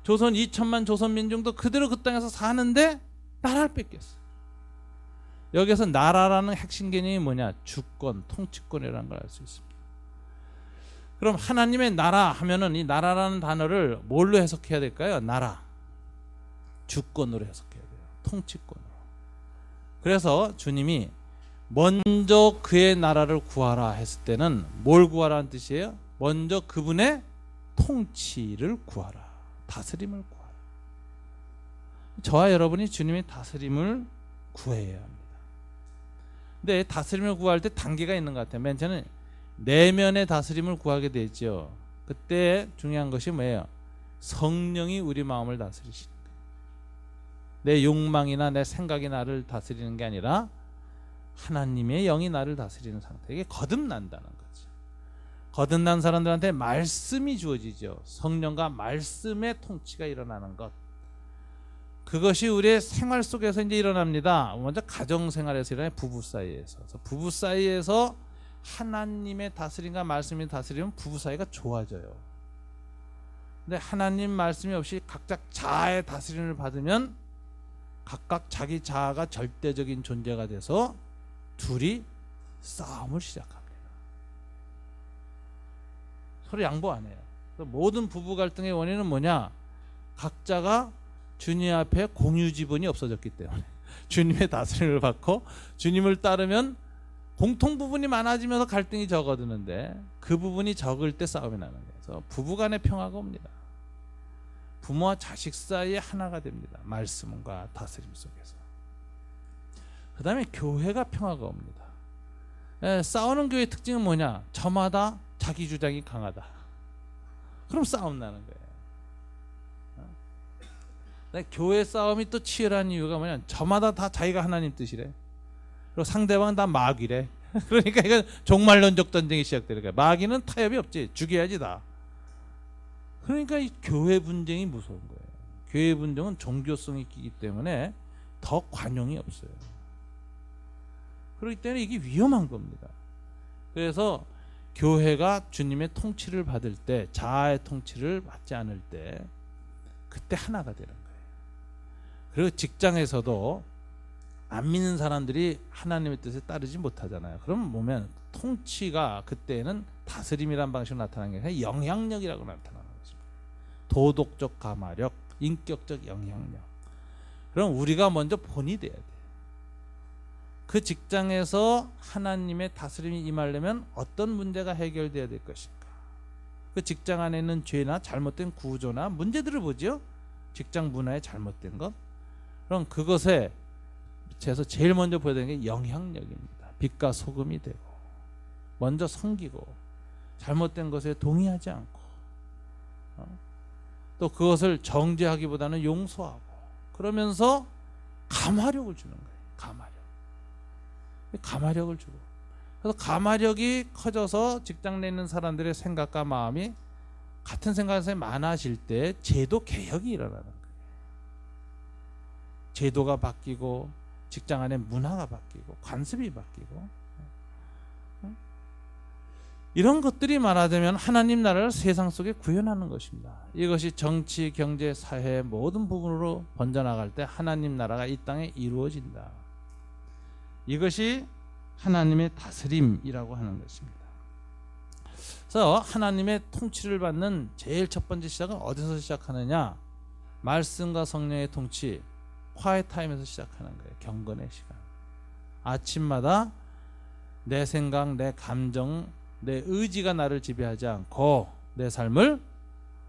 조선 2천만 조선민중도 그대로 그 땅에서 사는데 나라를 뺏겼어요. 여기서 나라라는 핵심 개념이 뭐냐? 주권, 통치권이라는 걸 알 수 있습니다. 그럼 하나님의 나라 하면은 이 나라라는 단어를 뭘로 해석해야 될까요? 나라, 주권으로 해석해야 돼요. 통치권으로. 그래서 주님이 먼저 그의 나라를 구하라 했을 때는 뭘 구하라는 뜻이에요? 먼저 그분의 통치를 구하라. 다스림을 구하라. 저와 여러분이 주님의 다스림을 구해야 합니다. 근데 다스림을 구할 때 단계가 있는 것 같아요. 맨 처음에는 내면의 다스림을 구하게 되죠. 그때 중요한 것이 뭐예요? 성령이 우리 마음을 다스리시는 거예요. 내 욕망이나 내 생각이 나를 다스리는 게 아니라 하나님의 영이 나를 다스리는 상태. 이게 거듭난다는 거죠. 거듭난 사람들한테 말씀이 주어지죠. 성령과 말씀의 통치가 일어나는 것. 그것이 우리의 생활 속에서 이제 일어납니다. 먼저 가정 생활에서 일어나요. 부부 사이에서. 부부 사이에서 하나님의 다스림과 말씀이 다스리면 부부 사이가 좋아져요. 근데 하나님 말씀이 없이 각자 자아의 다스림을 받으면 각각 자기 자아가 절대적인 존재가 돼서 둘이 싸움을 시작합니다. 서로 양보 안 해요. 모든 부부 갈등의 원인은 뭐냐? 각자가 주님 앞에 공유 지분이 없어졌기 때문에 주님의 다스림을 받고 주님을 따르면 공통 부분이 많아지면서 갈등이 적어드는데 그 부분이 적을 때 싸움이 나는 거예요. 그래서 부부 간의 평화가 옵니다. 부모와 자식 사이에 하나가 됩니다. 말씀과 다스림 속에서. 그 다음에 교회가 평화가 옵니다. 싸우는 교회의 특징은 뭐냐? 저마다 자기 주장이 강하다. 그럼 싸움 나는 거예요. 교회 싸움이 또 치열한 이유가 뭐냐? 저마다 다 자기가 하나님 뜻이래. 그리고 상대방은 다 마귀래. 그러니까 이건 종말론적 전쟁이 시작되는 거야. 마귀는 타협이 없지. 죽여야지 다. 그러니까 이 교회 분쟁이 무서운 거예요. 교회 분쟁은 종교성이 있기 때문에 더 관용이 없어요. 그렇기 때문에 이게 위험한 겁니다. 그래서 교회가 주님의 통치를 받을 때, 자아의 통치를 받지 않을 때 그때 하나가 되는 거예요. 그리고 직장에서도 안 믿는 사람들이 하나님의 뜻에 따르지 못하잖아요. 그럼 보면 통치가 그때는 다스림이란 방식으로 나타나는 게 아니라 영향력이라고 나타나는 거죠. 도덕적 가마력, 인격적 영향력. 그럼 우리가 먼저 본이 돼야 돼요. 그 직장에서 하나님의 다스림이 임하려면 어떤 문제가 해결돼야 될 것인가? 그 직장 안에 있는 죄나 잘못된 구조나 문제들을 보죠. 직장 문화의 잘못된 것. 그럼 그것에 비춰서 제일 먼저 보여야 되는 게 영향력입니다. 빛과 소금이 되고 먼저 섬기고 잘못된 것에 동의하지 않고 또 그것을 정죄하기보다는 용서하고 그러면서 감화력을 주는 거예요. 감화력을 주고 그래서 감화력이 커져서 직장 내 있는 사람들의 생각과 마음이 같은 생각에서 많아질 때 제도 개혁이 일어나는 거예요. 제도가 바뀌고 직장 안에 문화가 바뀌고 관습이 바뀌고 이런 것들이 말하자면 하나님 나라를 세상 속에 구현하는 것입니다. 이것이 정치, 경제, 사회 모든 부분으로 번져나갈 때 하나님 나라가 이 땅에 이루어진다. 이것이 하나님의 다스림이라고 하는 것입니다. 그래서 하나님의 통치를 받는 제일 첫 번째 시작은 어디서 시작하느냐? 말씀과 성령의 통치, quiet time에서 시작하는 거예요. 경건의 시간. 아침마다 내 생각, 내 감정, 내 의지가 나를 지배하지 않고 내 삶을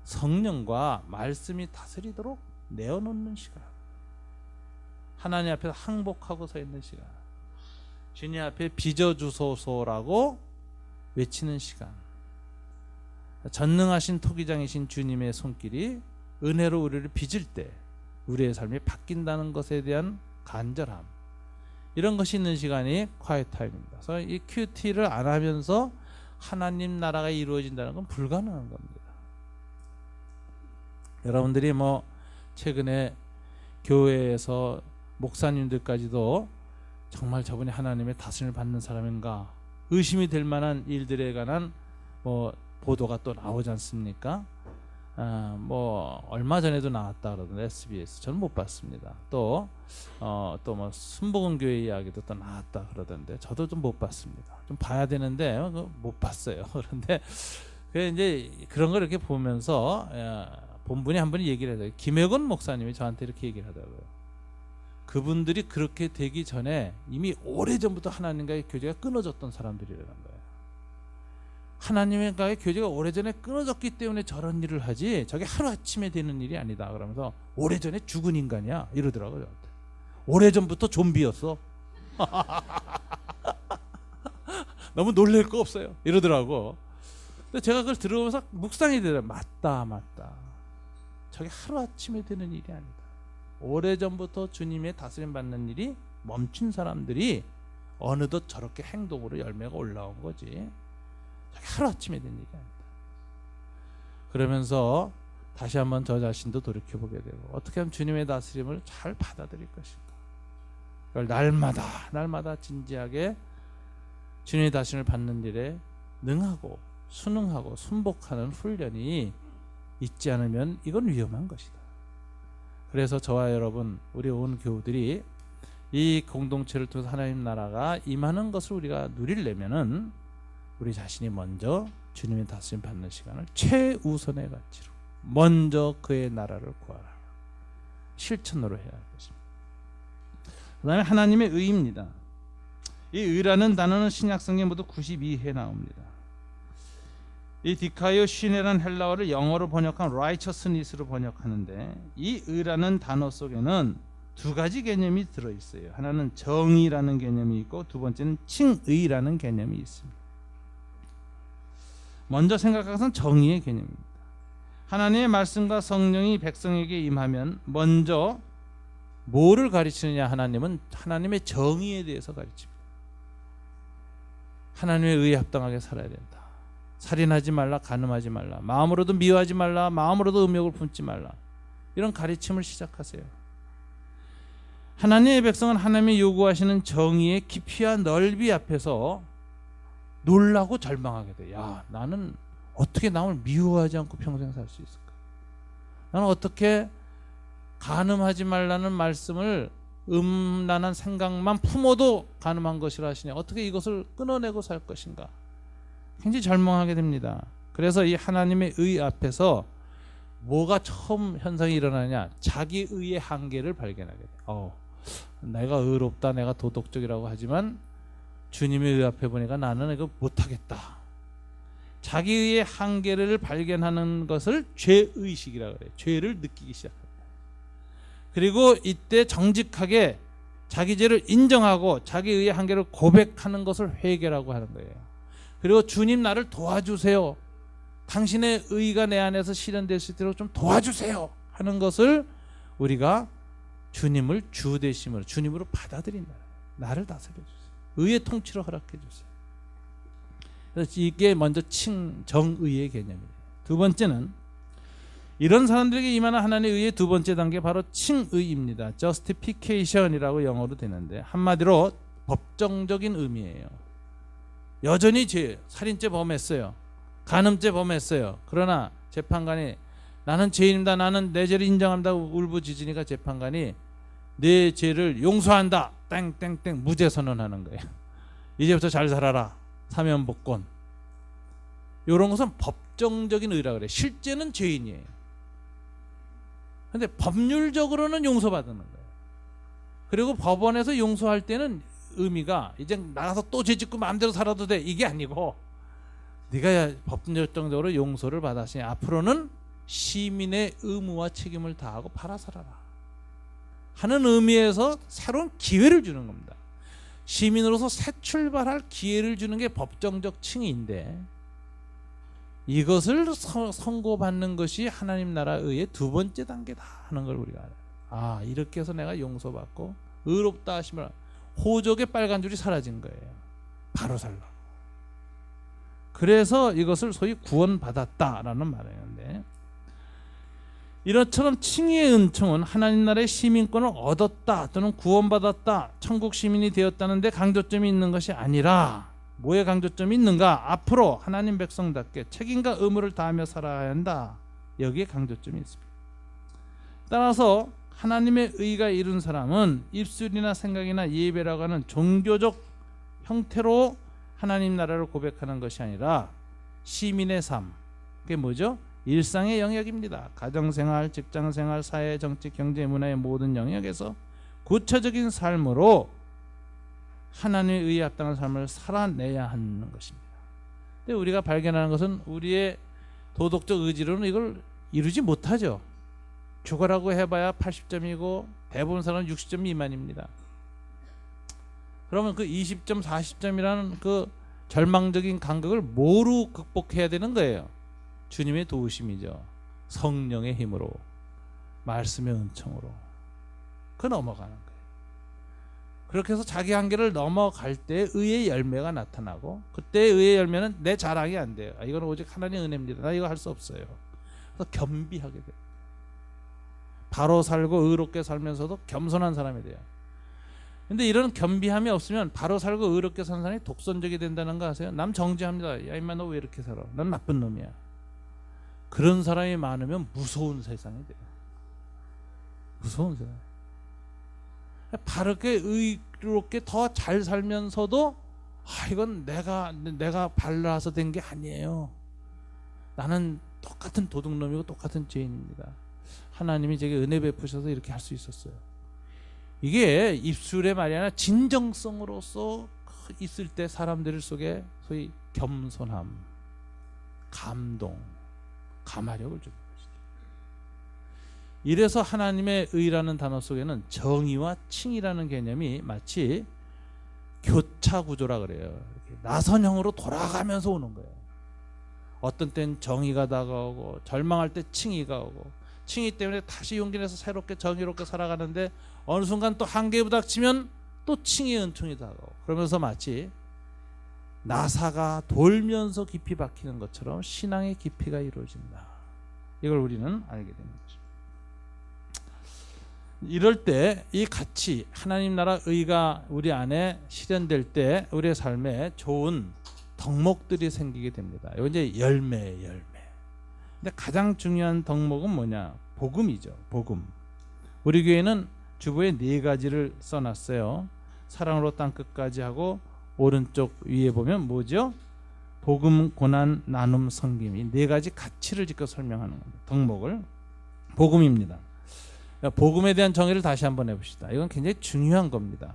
성령과 말씀이 다스리도록 내어놓는 시간. 하나님 앞에서 항복하고 서 있는 시간. 주님 앞에 빚어주소서라고 외치는 시간. 전능하신 토기장이신 주님의 손길이 은혜로 우리를 빚을 때 우리의 삶이 바뀐다는 것에 대한 간절함, 이런 것이 있는 시간이 quiet time입니다. 그래서 이 QT를 안 하면서 하나님 나라가 이루어진다는 건 불가능한 겁니다. 여러분들이 뭐 최근에 교회에서 목사님들까지도 정말 저분이 하나님의 다스림을 받는 사람인가 의심이 될 만한 일들에 관한 뭐 보도가 또 나오지 않습니까? 뭐 얼마 전에도 나왔다 그러던데 SBS 저는 못 봤습니다. 또 뭐 순복음 교회 이야기도 또 나왔다 그러던데 저도 좀 못 봤습니다. 좀 봐야 되는데 못 봤어요. 그런데 이제 그런 걸 이렇게 보면서 본분이 한 분이 얘기를 해요. 김혜건 목사님이 저한테 이렇게 얘기를 하더라고요. 그분들이 그렇게 되기 전에 이미 오래전부터 하나님과의 교제가 끊어졌던 사람들이라는 거예요. 하나님과의 교제가 오래전에 끊어졌기 때문에 저런 일을 하지 저게 하루아침에 되는 일이 아니다 그러면서 오래전에 죽은 인간이야 이러더라고요. 저한테. 오래전부터 좀비였어. 너무 놀랄 거 없어요 이러더라고. 근데 제가 그걸 들으면서 묵상이 되더라고요. 맞다. 저게 하루아침에 되는 일이 아니다. 오래전부터 주님의 다스림 받는 일이 멈춘 사람들이 어느덧 저렇게 행동으로 열매가 올라온 거지 하루아침에 된 일이 아니다. 그러면서 다시 한번 저 자신도 돌이켜보게 되고 어떻게 하면 주님의 다스림을 잘 받아들일 것인가. 그걸 날마다 진지하게 주님의 다스림을 받는 일에 능하고 순응하고 순복하는 훈련이 있지 않으면 이건 위험한 것이다. 그래서 저와 여러분 우리 온 교우들이 이 공동체를 통해서 하나님 나라가 임하는 것을 우리가 누리려면은 우리 자신이 먼저 주님의 다스림 받는 시간을 최우선의 가치로 먼저 그의 나라를 구하라. 실천으로 해야 할 것입니다. 그 다음에 하나님의 의입니다. 이 의라는 단어는 신약성경에 모두 92회 나옵니다. 이 디카이오 시네라는 헬라어를 영어로 번역한 righteousness로 번역하는데 이 의라는 단어 속에는 두 가지 개념이 들어있어요. 하나는 정의라는 개념이 있고 두 번째는 칭의라는 개념이 있습니다. 먼저 생각한 것은 정의의 개념입니다. 하나님의 말씀과 성령이 백성에게 임하면 먼저 뭐를 가르치느냐? 하나님은 하나님의 정의에 대해서 가르칩니다. 하나님의 의에 합당하게 살아야 된다. 살인하지 말라, 간음하지 말라, 마음으로도 미워하지 말라, 마음으로도 음욕을 품지 말라. 이런 가르침을 시작하세요. 하나님의 백성은 하나님이 요구하시는 정의의 깊이와 넓이 앞에서 놀라고 절망하게 돼. 야, 나는 어떻게 남을 미워하지 않고 평생 살 수 있을까? 나는 어떻게 간음하지 말라는 말씀을 음란한 생각만 품어도 간음한 것이라 하시냐? 어떻게 이것을 끊어내고 살 것인가? 굉장히 절망하게 됩니다. 그래서 이 하나님의 의 앞에서 뭐가 처음 현상이 일어나냐? 자기 의의 한계를 발견하게 돼. 내가 의롭다, 내가 도덕적이라고 하지만 주님의 의 앞에 보니까 나는 이거 못하겠다. 자기의 한계를 발견하는 것을 죄의식이라고 해요. 죄를 느끼기 시작합니다. 그리고 이때 정직하게 자기 죄를 인정하고 자기의 한계를 고백하는 것을 회개라고 하는 거예요. 그리고 주님 나를 도와주세요. 당신의 의가 내 안에서 실현될 수 있도록 좀 도와주세요 하는 것을 우리가 주님을 주 되심으로 주님으로 받아들인다. 나를 다스려 주세요. 의의 통치로 허락해 주세요. 그래서 이게 먼저 정의의 개념이에요. 두 번째는 이런 사람들에게 임하는 하나님의 의의 두 번째 단계 바로 칭의입니다. justification이라고 영어로 되는데 한마디로 법정적인 의미예요. 여전히 살인죄 범했어요. 간음죄 범했어요. 그러나 재판관이 나는 죄인입니다. 나는 내 죄를 인정한다고 울부짖으니까 재판관이 내 죄를 용서한다. 땡땡땡 무죄 선언하는 거예요. 이제부터 잘 살아라. 사면복권. 이런 것은 법정적인 의라 그래요. 실제는 죄인이에요. 근데 법률적으로는 용서받는 거예요. 그리고 법원에서 용서할 때는 의미가 이제 나가서 또 죄짓고 마음대로 살아도 돼 이게 아니고 네가 법률적으로 용서를 받았으니 앞으로는 시민의 의무와 책임을 다하고 팔아 살아라 하는 의미에서 새로운 기회를 주는 겁니다. 시민으로서 새 출발할 기회를 주는 게 법정적 칭의인데 이것을 선고받는 것이 하나님 나라 의의 두 번째 단계다 하는 걸 우리가 알아요. 이렇게 해서 내가 용서받고 의롭다 하시면 호적의 빨간 줄이 사라진 거예요. 바로 살라. 그래서 이것을 소위 구원받았다라는 말이었는데 이런처럼 칭의의 은총은 하나님 나라의 시민권을 얻었다 또는 구원받았다 천국 시민이 되었다는 데 강조점이 있는 것이 아니라 뭐에 강조점이 있는가? 앞으로 하나님 백성답게 책임과 의무를 다하며 살아야 한다. 여기에 강조점이 있습니다. 따라서 하나님의 의가 이룬 사람은 입술이나 생각이나 예배라고 하는 종교적 형태로 하나님 나라를 고백하는 것이 아니라 시민의 삶, 그게 뭐죠? 일상의 영역입니다. 가정생활, 직장생활, 사회, 정치, 경제, 문화의 모든 영역에서 구체적인 삶으로 하나님의 의에 합당한 삶을 살아내야 하는 것입니다. 근데 우리가 발견하는 것은 우리의 도덕적 의지로는 이걸 이루지 못하죠. 죽어라고 해봐야 80점이고 대부분 사람은 60점 미만입니다. 그러면 그 20점, 40점이라는 그 절망적인 간극을 뭐로 극복해야 되는 거예요? 주님의 도우심이죠. 성령의 힘으로, 말씀의 은총으로 그 넘어가는 거예요. 그렇게 해서 자기 한계를 넘어갈 때 의의 열매가 나타나고 그때 의의 열매는 내 자랑이 안 돼요. 이건 오직 하나님의 은혜입니다. 나 이거 할 수 없어요. 그래서 겸비하게 돼요. 바로 살고 의롭게 살면서도 겸손한 사람이 돼요. 근데 이런 겸비함이 없으면 바로 살고 의롭게 사는 사람이 독선적이 된다는 거 아세요? 남 정죄합니다. 야 임마 너 왜 이렇게 살아? 난 나쁜 놈이야. 그런 사람이 많으면 무서운 세상이 돼요. 무서운 세상. 바르게 의롭게 더 잘 살면서도 이건 내가 발라서 된 게 아니에요. 나는 똑같은 도둑놈이고 똑같은 죄인입니다. 하나님이 제게 은혜 베푸셔서 이렇게 할 수 있었어요. 이게 입술의 말이 아니라 진정성으로서 있을 때 사람들 속에 소위 겸손함, 감동, 감화력을 주는 것이죠. 이래서 하나님의 의라는 단어 속에는 정의와 칭의라는 개념이 마치 교차 구조라 그래요. 이렇게 나선형으로 돌아가면서 오는 거예요. 어떤 땐 정의가 다가오고 절망할 때 칭의가 오고 칭의 때문에 다시 용기 내서 새롭게 정의롭게 살아가는데 어느 순간 또 한계에 부닥치면 또 칭의의 은총이 다가오고 그러면서 마치 나사가 돌면서 깊이 박히는 것처럼 신앙의 깊이가 이루어진다. 이걸 우리는 알게 되는 것입니다. 이럴 때 이 가치 하나님 나라 의가 우리 안에 실현될 때 우리의 삶에 좋은 덕목들이 생기게 됩니다. 이건 이제 열매예요, 열매. 근데 가장 중요한 덕목은 뭐냐? 복음이죠. 복음. 우리 교회는 주보에 4가지를 써놨어요. 사랑으로 땅 끝까지 하고 오른쪽 위에 보면 뭐죠? 복음, 고난, 나눔, 섬김. 이 4가지 가치를 짓고 설명하는 겁니다. 덕목을. 복음입니다. 복음에 대한 정의를 다시 한번 해봅시다. 이건 굉장히 중요한 겁니다.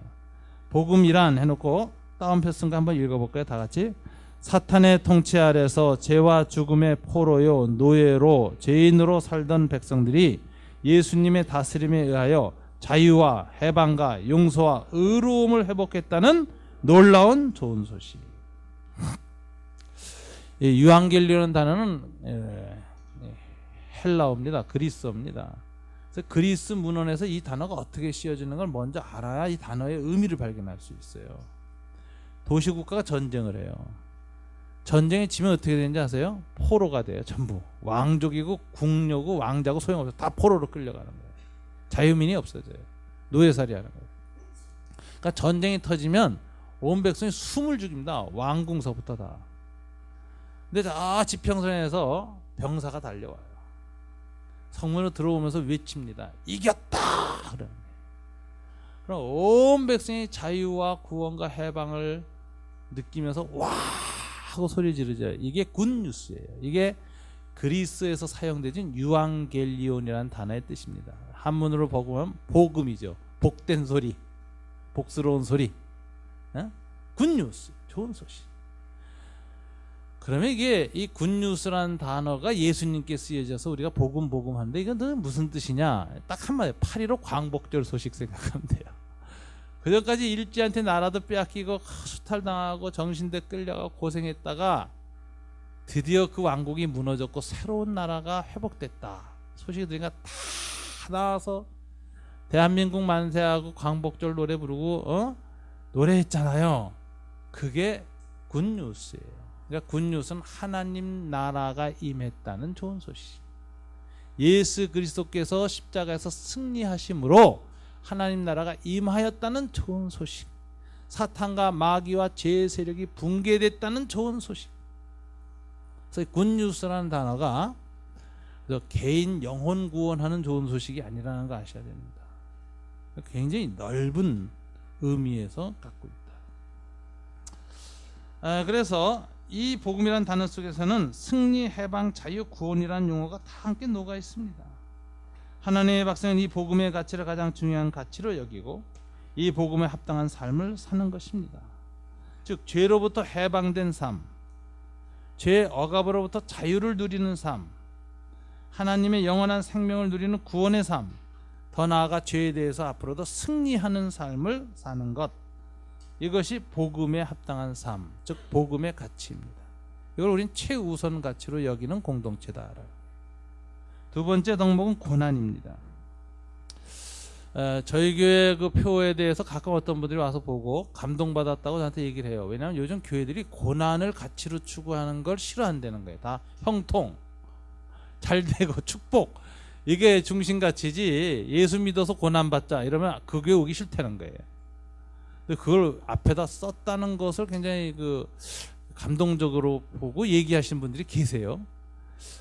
복음이란 해놓고 다운표 쓴 거 한번 읽어볼까요? 다 같이. 사탄의 통치 아래서 죄와 죽음의 포로요 노예로 죄인으로 살던 백성들이 예수님의 다스림에 의하여 자유와 해방과 용서와 의로움을 회복했다는 놀라운 좋은 소식. 유앙겔리오라는 단어는 헬라어입니다. 그리스어입니다. 그래서 그리스 문헌에서 이 단어가 어떻게 씌워지는 걸 먼저 알아야 이 단어의 의미를 발견할 수 있어요. 도시국가가 전쟁을 해요. 전쟁에 지면 어떻게 되는지 아세요? 포로가 돼요. 전부 왕족이고 국녀고 왕자고 소용없어요. 다 포로로 끌려가는 거예요. 자유민이 없어져요. 노예살이 하는 거예요. 그러니까 전쟁이 터지면 온 백성이 숨을 죽입니다. 왕궁서부터 다. 근데 다 지평선에서 병사가 달려와요. 성문으로 들어오면서 외칩니다. 이겼다! 그럼 온 백성이 자유와 구원과 해방을 느끼면서 와! 하고 소리 지르죠. 이게 굿뉴스예요. 이게 그리스에서 사용되진 유앙겔리온이라는 단어의 뜻입니다. 한문으로 보면 복음이죠. 복된 소리, 복스러운 소리, 굿뉴스, 좋은 소식. 그러면 이게 이 굿뉴스라는 단어가 예수님께 쓰여져서 우리가 복음 하는데 이건 무슨 뜻이냐? 딱 한마디 8.15 광복절 소식 생각하면 돼요. 그전까지 일제한테 나라도 빼앗기고 수탈당하고 정신대 끌려가고 고생했다가 드디어 그 왕국이 무너졌고 새로운 나라가 회복됐다. 소식이 들으니까 다 나와서 대한민국 만세하고 광복절 노래 부르고 노래했잖아요. 그게 굿뉴스예요. 그러니까 굿뉴스는 하나님 나라가 임했다는 좋은 소식. 예수 그리스도께서 십자가에서 승리하심으로 하나님 나라가 임하였다는 좋은 소식. 사탄과 마귀와 죄의 세력이 붕괴됐다는 좋은 소식. 그래서 굿뉴스라는 단어가 개인 영혼 구원하는 좋은 소식이 아니라는 거 아셔야 됩니다. 굉장히 넓은 의미에서 갖고 있다. 그래서 이 복음이라는 단어 속에서는 승리, 해방, 자유, 구원이라는 용어가 다 함께 녹아 있습니다. 하나님의 백성은 이 복음의 가치를 가장 중요한 가치로 여기고 이 복음에 합당한 삶을 사는 것입니다. 즉 죄로부터 해방된 삶, 죄의 억압으로부터 자유를 누리는 삶, 하나님의 영원한 생명을 누리는 구원의 삶, 더 나아가 죄에 대해서 앞으로도 승리하는 삶을 사는 것, 이것이 복음에 합당한 삶, 즉 복음의 가치입니다. 이걸 우리는 최우선 가치로 여기는 공동체다. 두 번째 덕목은 고난입니다. 저희 교회 그 표에 대해서 가끔 어떤 분들이 와서 보고 감동받았다고 저한테 얘기를 해요. 왜냐하면 요즘 교회들이 고난을 가치로 추구하는 걸 싫어한다는 거예요. 다 형통, 잘되고 축복, 이게 중심가치지 예수 믿어서 고난받자 이러면 그 교회 오기 싫다는 거예요. 그걸 앞에다 썼다는 것을 굉장히 감동적으로 보고 얘기하시는 분들이 계세요.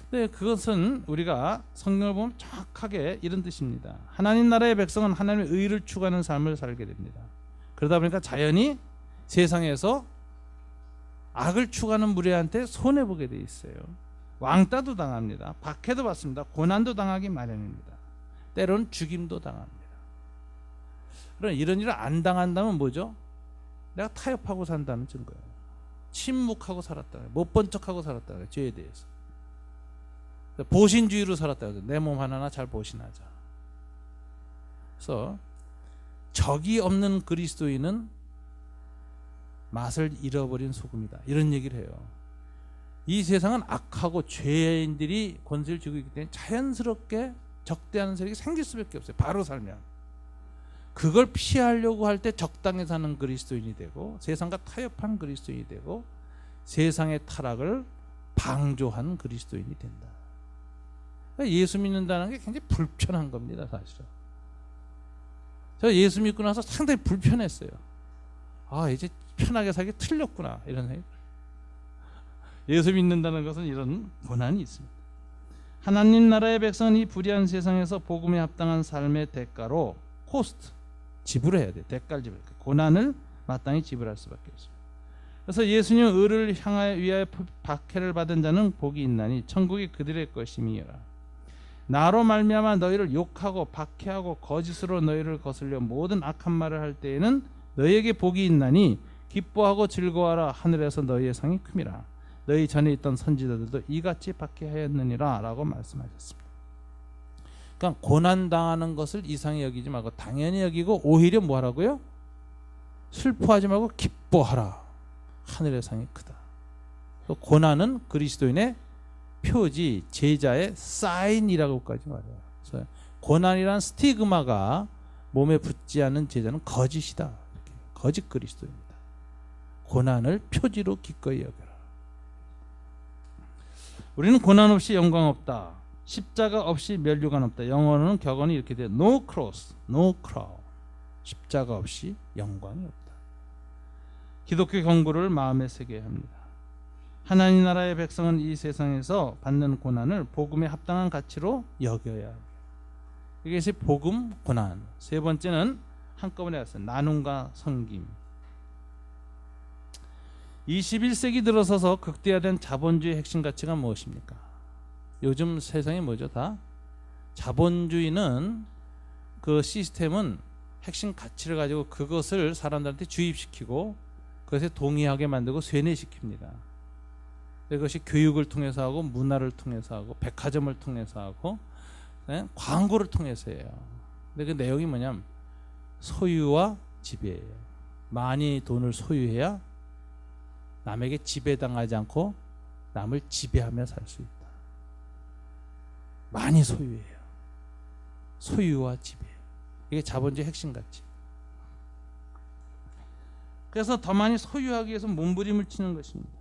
근데 그것은 우리가 성경을 보면 정확하게 이런 뜻입니다. 하나님 나라의 백성은 하나님의 의를 추구하는 삶을 살게 됩니다. 그러다 보니까 자연히 세상에서 악을 추구하는 무리한테 손해보게 돼 있어요. 왕따도 당합니다. 박해도 받습니다. 고난도 당하기 마련입니다. 때로는 죽임도 당합니다. 그럼 이런 일을 안 당한다면 뭐죠? 내가 타협하고 산다는 증거예요. 침묵하고 살았다. 못 본 척하고 살았다. 죄에 대해서. 보신주의로 살았다. 내 몸 하나나 잘 보신하자. 그래서 적이 없는 그리스도인은 맛을 잃어버린 소금이다. 이런 얘기를 해요. 이 세상은 악하고 죄인들이 권세를 쥐고 있기 때문에 자연스럽게 적대하는 세력이 생길 수밖에 없어요. 바로 살면. 그걸 피하려고 할 때 적당히 사는 그리스도인이 되고 세상과 타협한 그리스도인이 되고 세상의 타락을 방조한 그리스도인이 된다. 그러니까 예수 믿는다는 게 굉장히 불편한 겁니다. 사실은. 저 예수 믿고 나서 상당히 불편했어요. 아, 이제 편하게 살기 틀렸구나 이런 생각. 예수 믿는다는 것은 이런 고난이 있습니다. 하나님 나라의 백성은 이 불의한 세상에서 복음에 합당한 삶의 대가로 코스트, 지불해야 돼. 대가를 지불해. 고난을 마땅히 지불할 수밖에 없습니다. 그래서 예수님 의를 향하여 위하여 박해를 받은 자는 복이 있나니 천국이 그들의 것임이라. 나로 말미암아 너희를 욕하고 박해하고 거짓으로 너희를 거슬려 모든 악한 말을 할 때에는 너희에게 복이 있나니 기뻐하고 즐거워하라. 하늘에서 너희의 상이 큼이라. 너희 전에 있던 선지자들도 이같이 박해하였느니라 라고 말씀하셨습니다. 그러니까 고난당하는 것을 이상히 여기지 말고 당연히 여기고 오히려 뭐 하라고요? 슬퍼하지 말고 기뻐하라. 하늘의 상이 크다. 고난은 그리스도인의 표지, 제자의 사인이라고까지 말해요. 그래서 고난이란 스티그마가 몸에 붙지 않는 제자는 거짓이다. 이렇게. 거짓 그리스도입니다. 고난을 표지로 기꺼이 여겨라. 우리는 고난 없이 영광 없다. 십자가 없이 면류관 없다. 영어로는 격언이 이렇게 돼요. No cross, no crown. 십자가 없이 영광이 없다. 기독교 경고를 마음에 새겨야 합니다. 하나님 나라의 백성은 이 세상에서 받는 고난을 복음에 합당한 가치로 여겨야 합니다. 이것이 복음, 고난. 세 번째는 한꺼번에 왔어요. 나눔과 섬김. 21세기 들어서서 극대화된 자본주의 핵심 가치가 무엇입니까? 요즘 세상이 뭐죠? 다 자본주의는 그 시스템은 핵심 가치를 가지고 그것을 사람들한테 주입시키고 그것에 동의하게 만들고 쇠뇌시킵니다. 그것이 교육을 통해서 하고 문화를 통해서 하고 백화점을 통해서 하고 광고를 통해서 해요. 근데 그 내용이 뭐냐면 소유와 지배예요. 많이 돈을 소유해야 남에게 지배당하지 않고 남을 지배하며 살 수 있다. 많이 소유해요. 소유와 지배. 이게 자본주의 핵심 가치. 그래서 더 많이 소유하기 위해서 몸부림을 치는 것입니다.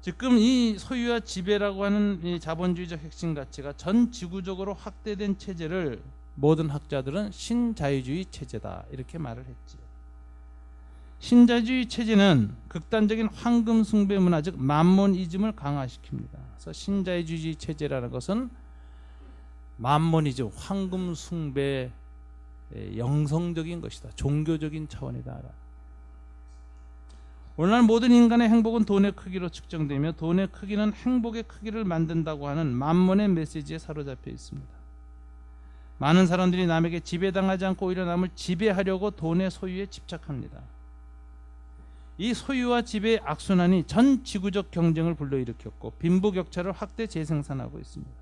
지금 이 소유와 지배라고 하는 이 자본주의적 핵심 가치가 전 지구적으로 확대된 체제를 모든 학자들은 신자유주의 체제다 이렇게 말을 했지요. 신자유주의 체제는 극단적인 황금 숭배 문화 즉 만몬이즘을 강화시킵니다. 그래서 신자유주의 체제라는 것은 만몬이즘, 황금 숭배 영성적인 것이다. 종교적인 차원이다. 오늘날 모든 인간의 행복은 돈의 크기로 측정되며 돈의 크기는 행복의 크기를 만든다고 하는 만몬의 메시지에 사로잡혀 있습니다. 많은 사람들이 남에게 지배당하지 않고 오히려 남을 지배하려고 돈의 소유에 집착합니다. 이 소유와 지배의 악순환이 전 지구적 경쟁을 불러일으켰고 빈부격차를 확대 재생산하고 있습니다.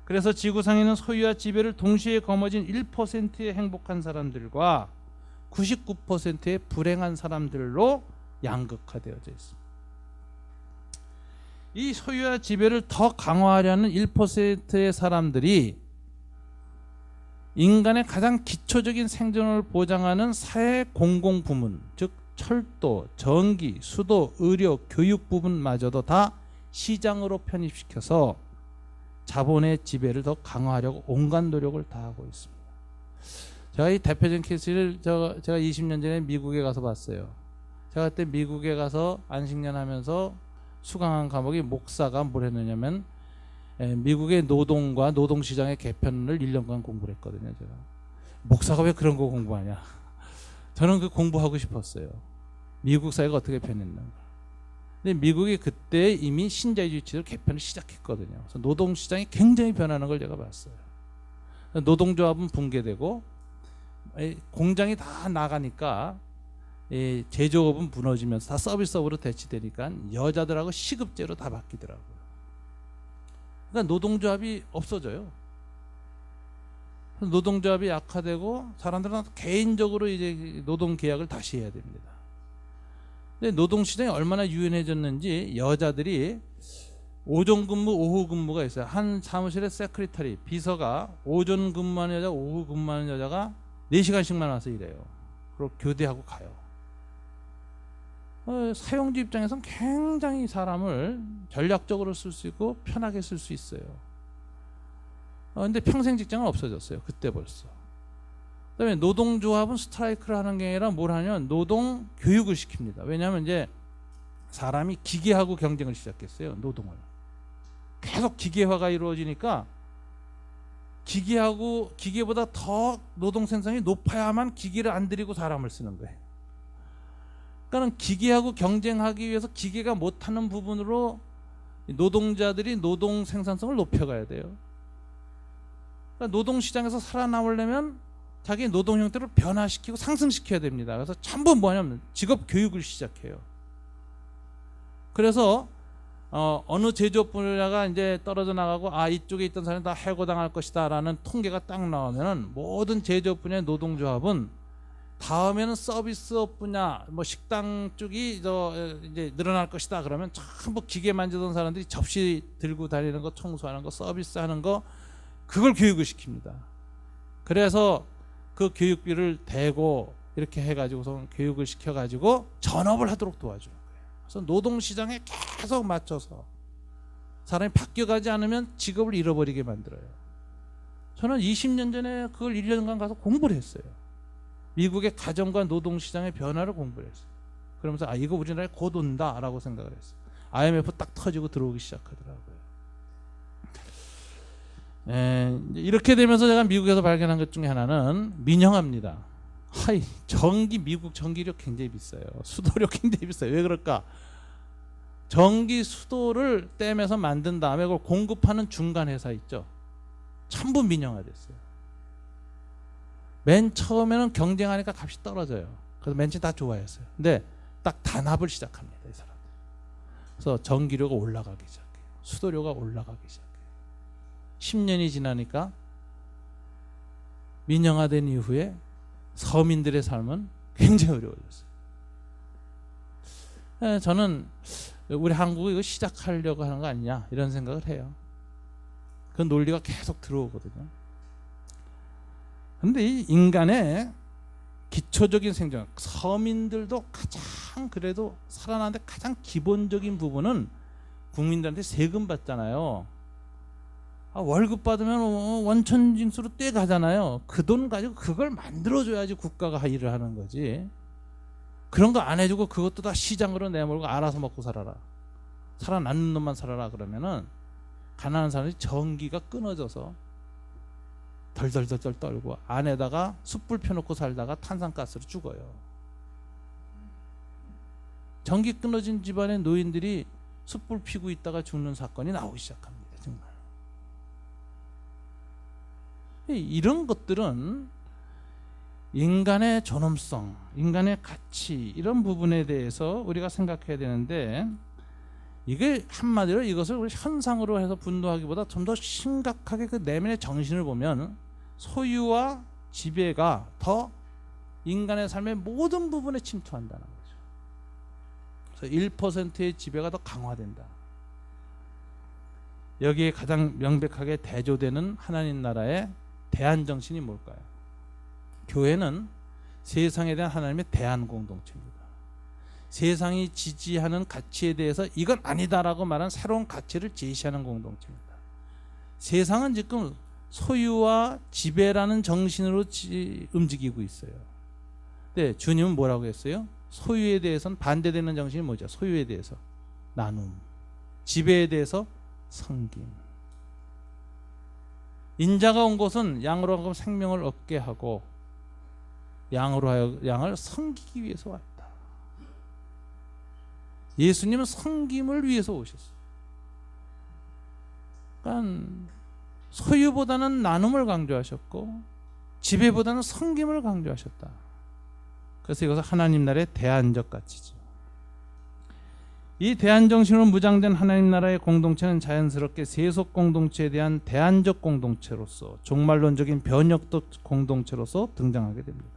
그래서 지구상에는 소유와 지배를 동시에 거머쥔 1%의 행복한 사람들과 99%의 불행한 사람들로 양극화되어져 있습니다. 이 소유와 지배를 더 강화하려는 1%의 사람들이 인간의 가장 기초적인 생존을 보장하는 사회 공공부문, 즉 철도, 전기, 수도, 의료, 교육 부분마저도 다 시장으로 편입시켜서 자본의 지배를 더 강화하려고 온갖 노력을 다하고 있습니다. 제가 이 대표적인 케이스를 제가 20년 전에 미국에 가서 봤어요. 제가 그때 미국에 가서 안식년 하면서 수강한 과목이 목사가 뭘 했느냐면 미국의 노동과 노동시장의 개편을 1년간 공부를 했거든요. 제가 목사가 왜 그런 거 공부하냐. 저는 그 공부하고 싶었어요. 미국 사회가 어떻게 변했는가. 근데 미국이 그때 이미 신자유주의 체제로 개편을 시작했거든요. 그래서 노동시장이 굉장히 변하는 걸 제가 봤어요. 노동조합은 붕괴되고 공장이 다 나가니까 제조업은 무너지면서 다 서비스업으로 대치되니까 여자들하고 시급제로 다 바뀌더라고요. 그러니까 노동조합이 없어져요. 노동조합이 약화되고 사람들은 개인적으로 이제 노동계약을 다시 해야 됩니다. 근데 노동시장이 얼마나 유연해졌는지 여자들이 오전 근무, 오후 근무가 있어요. 한 사무실에 세크리터리, 비서가 오전 근무하는 여자, 오후 근무하는 여자가 4시간씩만 와서 일해요. 그리고 교대하고 가요. 사용자 입장에서는 굉장히 사람을 전략적으로 쓸 수 있고 편하게 쓸 수 있어요. 근데 평생 직장은 없어졌어요. 그때 벌써. 그다음에 노동조합은 스트라이크를 하는 게 아니라 뭘 하냐면 노동 교육을 시킵니다. 왜냐하면 이제 사람이 기계하고 경쟁을 시작했어요. 노동을. 계속 기계화가 이루어지니까 기계보다 더 노동 생산이 높아야만 기계를 안 들이고 사람을 쓰는 거예요. 그러니까 기계하고 경쟁하기 위해서 기계가 못하는 부분으로 노동자들이 노동 생산성을 높여가야 돼요. 그러니까 노동시장에서 살아남으려면 자기 노동 형태를 변화시키고 상승시켜야 됩니다. 그래서 전부 뭐냐면 직업 교육을 시작해요. 그래서 어느 제조업 분야가 이제 떨어져 나가고 이쪽에 있던 사람이 다 해고당할 것이다라는 통계가 딱 나오면은 모든 제조업 분야의 노동조합은 다음에는 서비스업 분야, 뭐 식당 쪽이 이제 늘어날 것이다. 그러면 전부 기계 만지던 사람들이 접시 들고 다니는 거, 청소하는 거, 서비스하는 거, 그걸 교육을 시킵니다. 그래서 그 교육비를 대고 이렇게 해가지고서 교육을 시켜가지고 전업을 하도록 도와주는 거예요. 그래서 노동시장에 계속 맞춰서 사람이 바뀌어가지 않으면 직업을 잃어버리게 만들어요. 저는 20년 전에 그걸 1년간 가서 공부를 했어요. 미국의 가정과 노동시장의 변화를 공부를 했어요. 그러면서 이거 우리나라에 곧 온다라고 생각을 했어요. IMF 딱 터지고 들어오기 시작하더라고요. 이렇게 되면서 제가 미국에서 발견한 것 중에 하나는 민영화입니다. 미국 전기력 굉장히 비싸요. 수도력 굉장히 비싸요. 왜 그럴까? 전기 수도를 댐에서 만든 다음에 그걸 공급하는 중간 회사 있죠. 전부 민영화됐어요. 맨 처음에는 경쟁하니까 값이 떨어져요. 그래서 맨 처음에 다 좋아했어요. 근데 딱 단합을 시작합니다, 이 사람들. 그래서 전기료가 올라가기 시작해요. 수도료가 올라가기 시작해요. 10년이 지나니까 민영화된 이후에 서민들의 삶은 굉장히 어려워졌어요. 저는 우리 한국이 이거 시작하려고 하는 거 아니냐 이런 생각을 해요. 그 논리가 계속 들어오거든요. 그런데 이 인간의 기초적인 생존, 서민들도 가장 그래도 살아나는데 가장 기본적인 부분은 국민들한테 세금 받잖아요. 월급 받으면 원천징수로 떼 가잖아요. 그 돈 가지고 그걸 만들어줘야지 국가가 일을 하는 거지. 그런 거 안 해주고 그것도 다 시장으로 내몰고 알아서 먹고 살아라. 살아남는 놈만 살아라 그러면은 가난한 사람이 전기가 끊어져서 덜덜덜덜 떨고 안에다가 숯불 펴놓고 살다가 탄산가스로 죽어요. 전기 끊어진 집안의 노인들이 숯불 피고 있다가 죽는 사건이 나오기 시작합니다. 정말. 이런 것들은 인간의 존엄성, 인간의 가치 이런 부분에 대해서 우리가 생각해야 되는데 이게 한마디로 이것을 우리 현상으로 해서 분노하기보다 좀 더 심각하게 그 내면의 정신을 보면 소유와 지배가 더 인간의 삶의 모든 부분에 침투한다는 거죠. 그래서 1%의 지배가 더 강화된다. 여기에 가장 명백하게 대조되는 하나님 나라의 대안 정신이 뭘까요? 교회는 세상에 대한 하나님의 대안 공동체입니다. 세상이 지지하는 가치에 대해서 이건 아니다라고 말하는 새로운 가치를 제시하는 공동체입니다. 세상은 지금 소유와 지배라는 정신으로 움직이고 있어요. 근데 주님은 뭐라고 했어요? 소유에 대해서는 반대되는 정신이 뭐죠? 소유에 대해서 나눔, 지배에 대해서 섬김. 인자가 온 것은 양으로 하여금 생명을 얻게 하고 양으로 하여금 양을 섬기기 위해서 왔다. 예수님은 섬김을 위해서 오셨어요. 그러니까 소유보다는 나눔을 강조하셨고 지배보다는 섬김을 강조하셨다. 그래서 이것은 하나님 나라의 대안적 가치죠. 이 대안정신으로 무장된 하나님 나라의 공동체는 자연스럽게 세속 공동체에 대한 대안적 공동체로서 종말론적인 변혁적 공동체로서 등장하게 됩니다.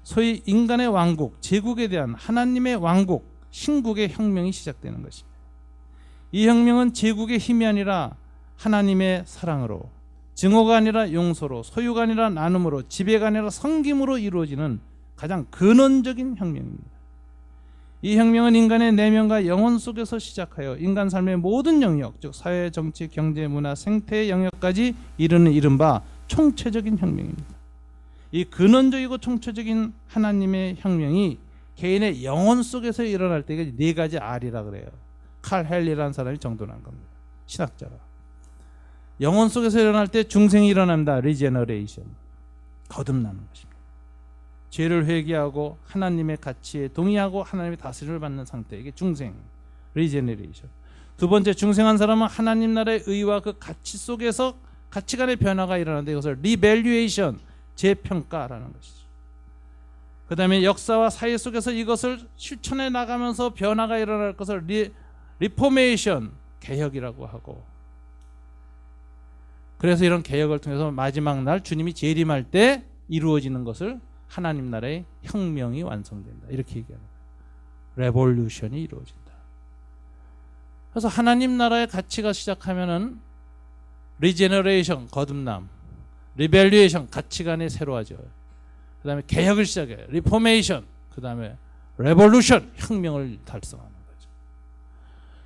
소위 인간의 왕국, 제국에 대한 하나님의 왕국, 신국의 혁명이 시작되는 것입니다. 이 혁명은 제국의 힘이 아니라 하나님의 사랑으로, 증오가 아니라 용서로, 소유가 아니라 나눔으로, 지배가 아니라 섬김으로 이루어지는 가장 근원적인 혁명입니다. 이 혁명은 인간의 내면과 영혼 속에서 시작하여 인간 삶의 모든 영역, 즉 사회, 정치, 경제, 문화, 생태의 영역까지 이르는 이른바 총체적인 혁명입니다. 이 근원적이고 총체적인 하나님의 혁명이 개인의 영혼 속에서 일어날 때 이게 네 가지 R이라 그래요. 칼 헬리라는 사람이 정돈한 겁니다. 신학자가. 영혼 속에서 일어날 때 중생이 일어납니다. 리제너레이션. 거듭나는 것입니다. 죄를 회개하고 하나님의 가치에 동의하고 하나님의 다스림을 받는 상태. 이게 중생. 리제너레이션. 두 번째, 중생한 사람은 하나님 나라의 의와 그 가치 속에서 가치관의 변화가 일어나는데 이것을 리밸류에이션, 재평가라는 것이죠. 그 다음에 역사와 사회 속에서 이것을 실천해 나가면서 변화가 일어날 것을 리포메이션, 개혁이라고 하고, 그래서 이런 개혁을 통해서 마지막 날 주님이 재림할 때 이루어지는 것을 하나님 나라의 혁명이 완성된다. 이렇게 얘기합니다. 레볼루션이 이루어진다. 그래서 하나님 나라의 가치가 시작하면은 리제너레이션, 거듭남, 리밸류에이션, 가치관이 새로워져요. 그 다음에 개혁을 시작해요. 리포메이션, 그 다음에 레볼루션, 혁명을 달성하는 거죠.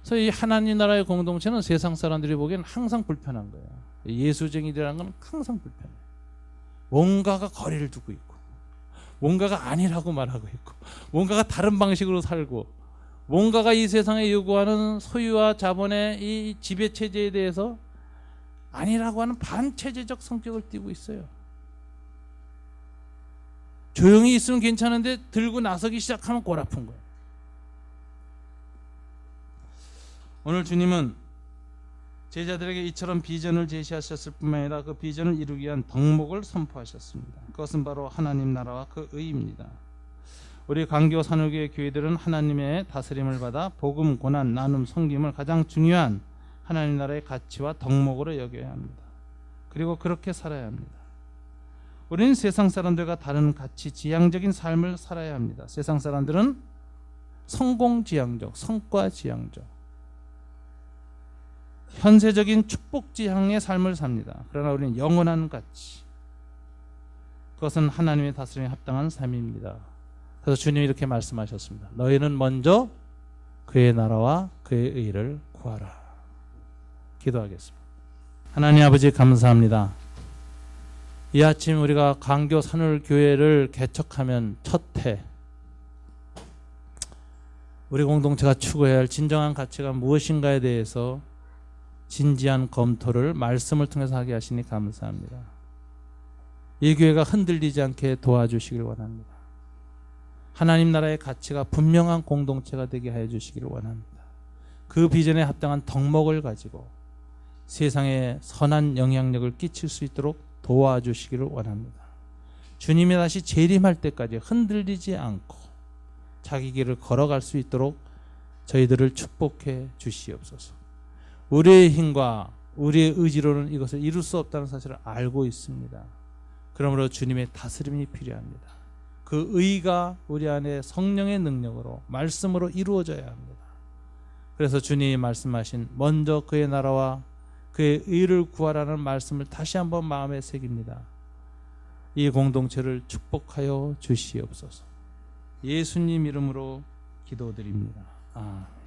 그래서 이 하나님 나라의 공동체는 세상 사람들이 보기엔 항상 불편한 거예요. 예수쟁이들이라는 건 항상 불편해요. 뭔가가 거리를 두고 있고, 뭔가가 아니라고 말하고 있고, 뭔가가 다른 방식으로 살고, 뭔가가 이 세상에 요구하는 소유와 자본의 이 지배 체제에 대해서 아니라고 하는 반체제적 성격을 띠고 있어요. 조용히 있으면 괜찮은데 들고 나서기 시작하면 골 아픈 거예요. 오늘 주님은 제자들에게 이처럼 비전을 제시하셨을 뿐만 아니라 그 비전을 이루기 위한 덕목을 선포하셨습니다. 그것은 바로 하나님 나라와 그 의입니다. 우리 광교 산울교회 교회들은 하나님의 다스림을 받아 복음, 고난, 나눔, 섬김을 가장 중요한 하나님 나라의 가치와 덕목으로 여겨야 합니다. 그리고 그렇게 살아야 합니다. 우리는 세상 사람들과 다른 가치 지향적인 삶을 살아야 합니다. 세상 사람들은 성공지향적, 성과지향적, 현세적인 축복지향의 삶을 삽니다. 그러나 우리는 영원한 가치, 그것은 하나님의 다스림에 합당한 삶입니다. 그래서 주님이 이렇게 말씀하셨습니다. 너희는 먼저 그의 나라와 그의 의를 구하라. 기도하겠습니다. 하나님 아버지, 감사합니다. 이 아침 우리가 광교 산울교회를 개척하면 첫 해, 우리 공동체가 추구해야 할 진정한 가치가 무엇인가에 대해서 진지한 검토를 말씀을 통해서 하게 하시니 감사합니다. 이 교회가 흔들리지 않게 도와주시길 원합니다. 하나님 나라의 가치가 분명한 공동체가 되게 하여 주시기를 원합니다. 그 비전에 합당한 덕목을 가지고 세상에 선한 영향력을 끼칠 수 있도록 도와주시기를 원합니다. 주님이 다시 재림할 때까지 흔들리지 않고 자기 길을 걸어갈 수 있도록 저희들을 축복해 주시옵소서. 우리의 힘과 우리의 의지로는 이것을 이룰 수 없다는 사실을 알고 있습니다. 그러므로 주님의 다스림이 필요합니다. 그 의가 우리 안에 성령의 능력으로 말씀으로 이루어져야 합니다. 그래서 주님이 말씀하신 먼저 그의 나라와 그의 의를 구하라는 말씀을 다시 한번 마음에 새깁니다. 이 공동체를 축복하여 주시옵소서. 예수님 이름으로 기도드립니다. 아멘.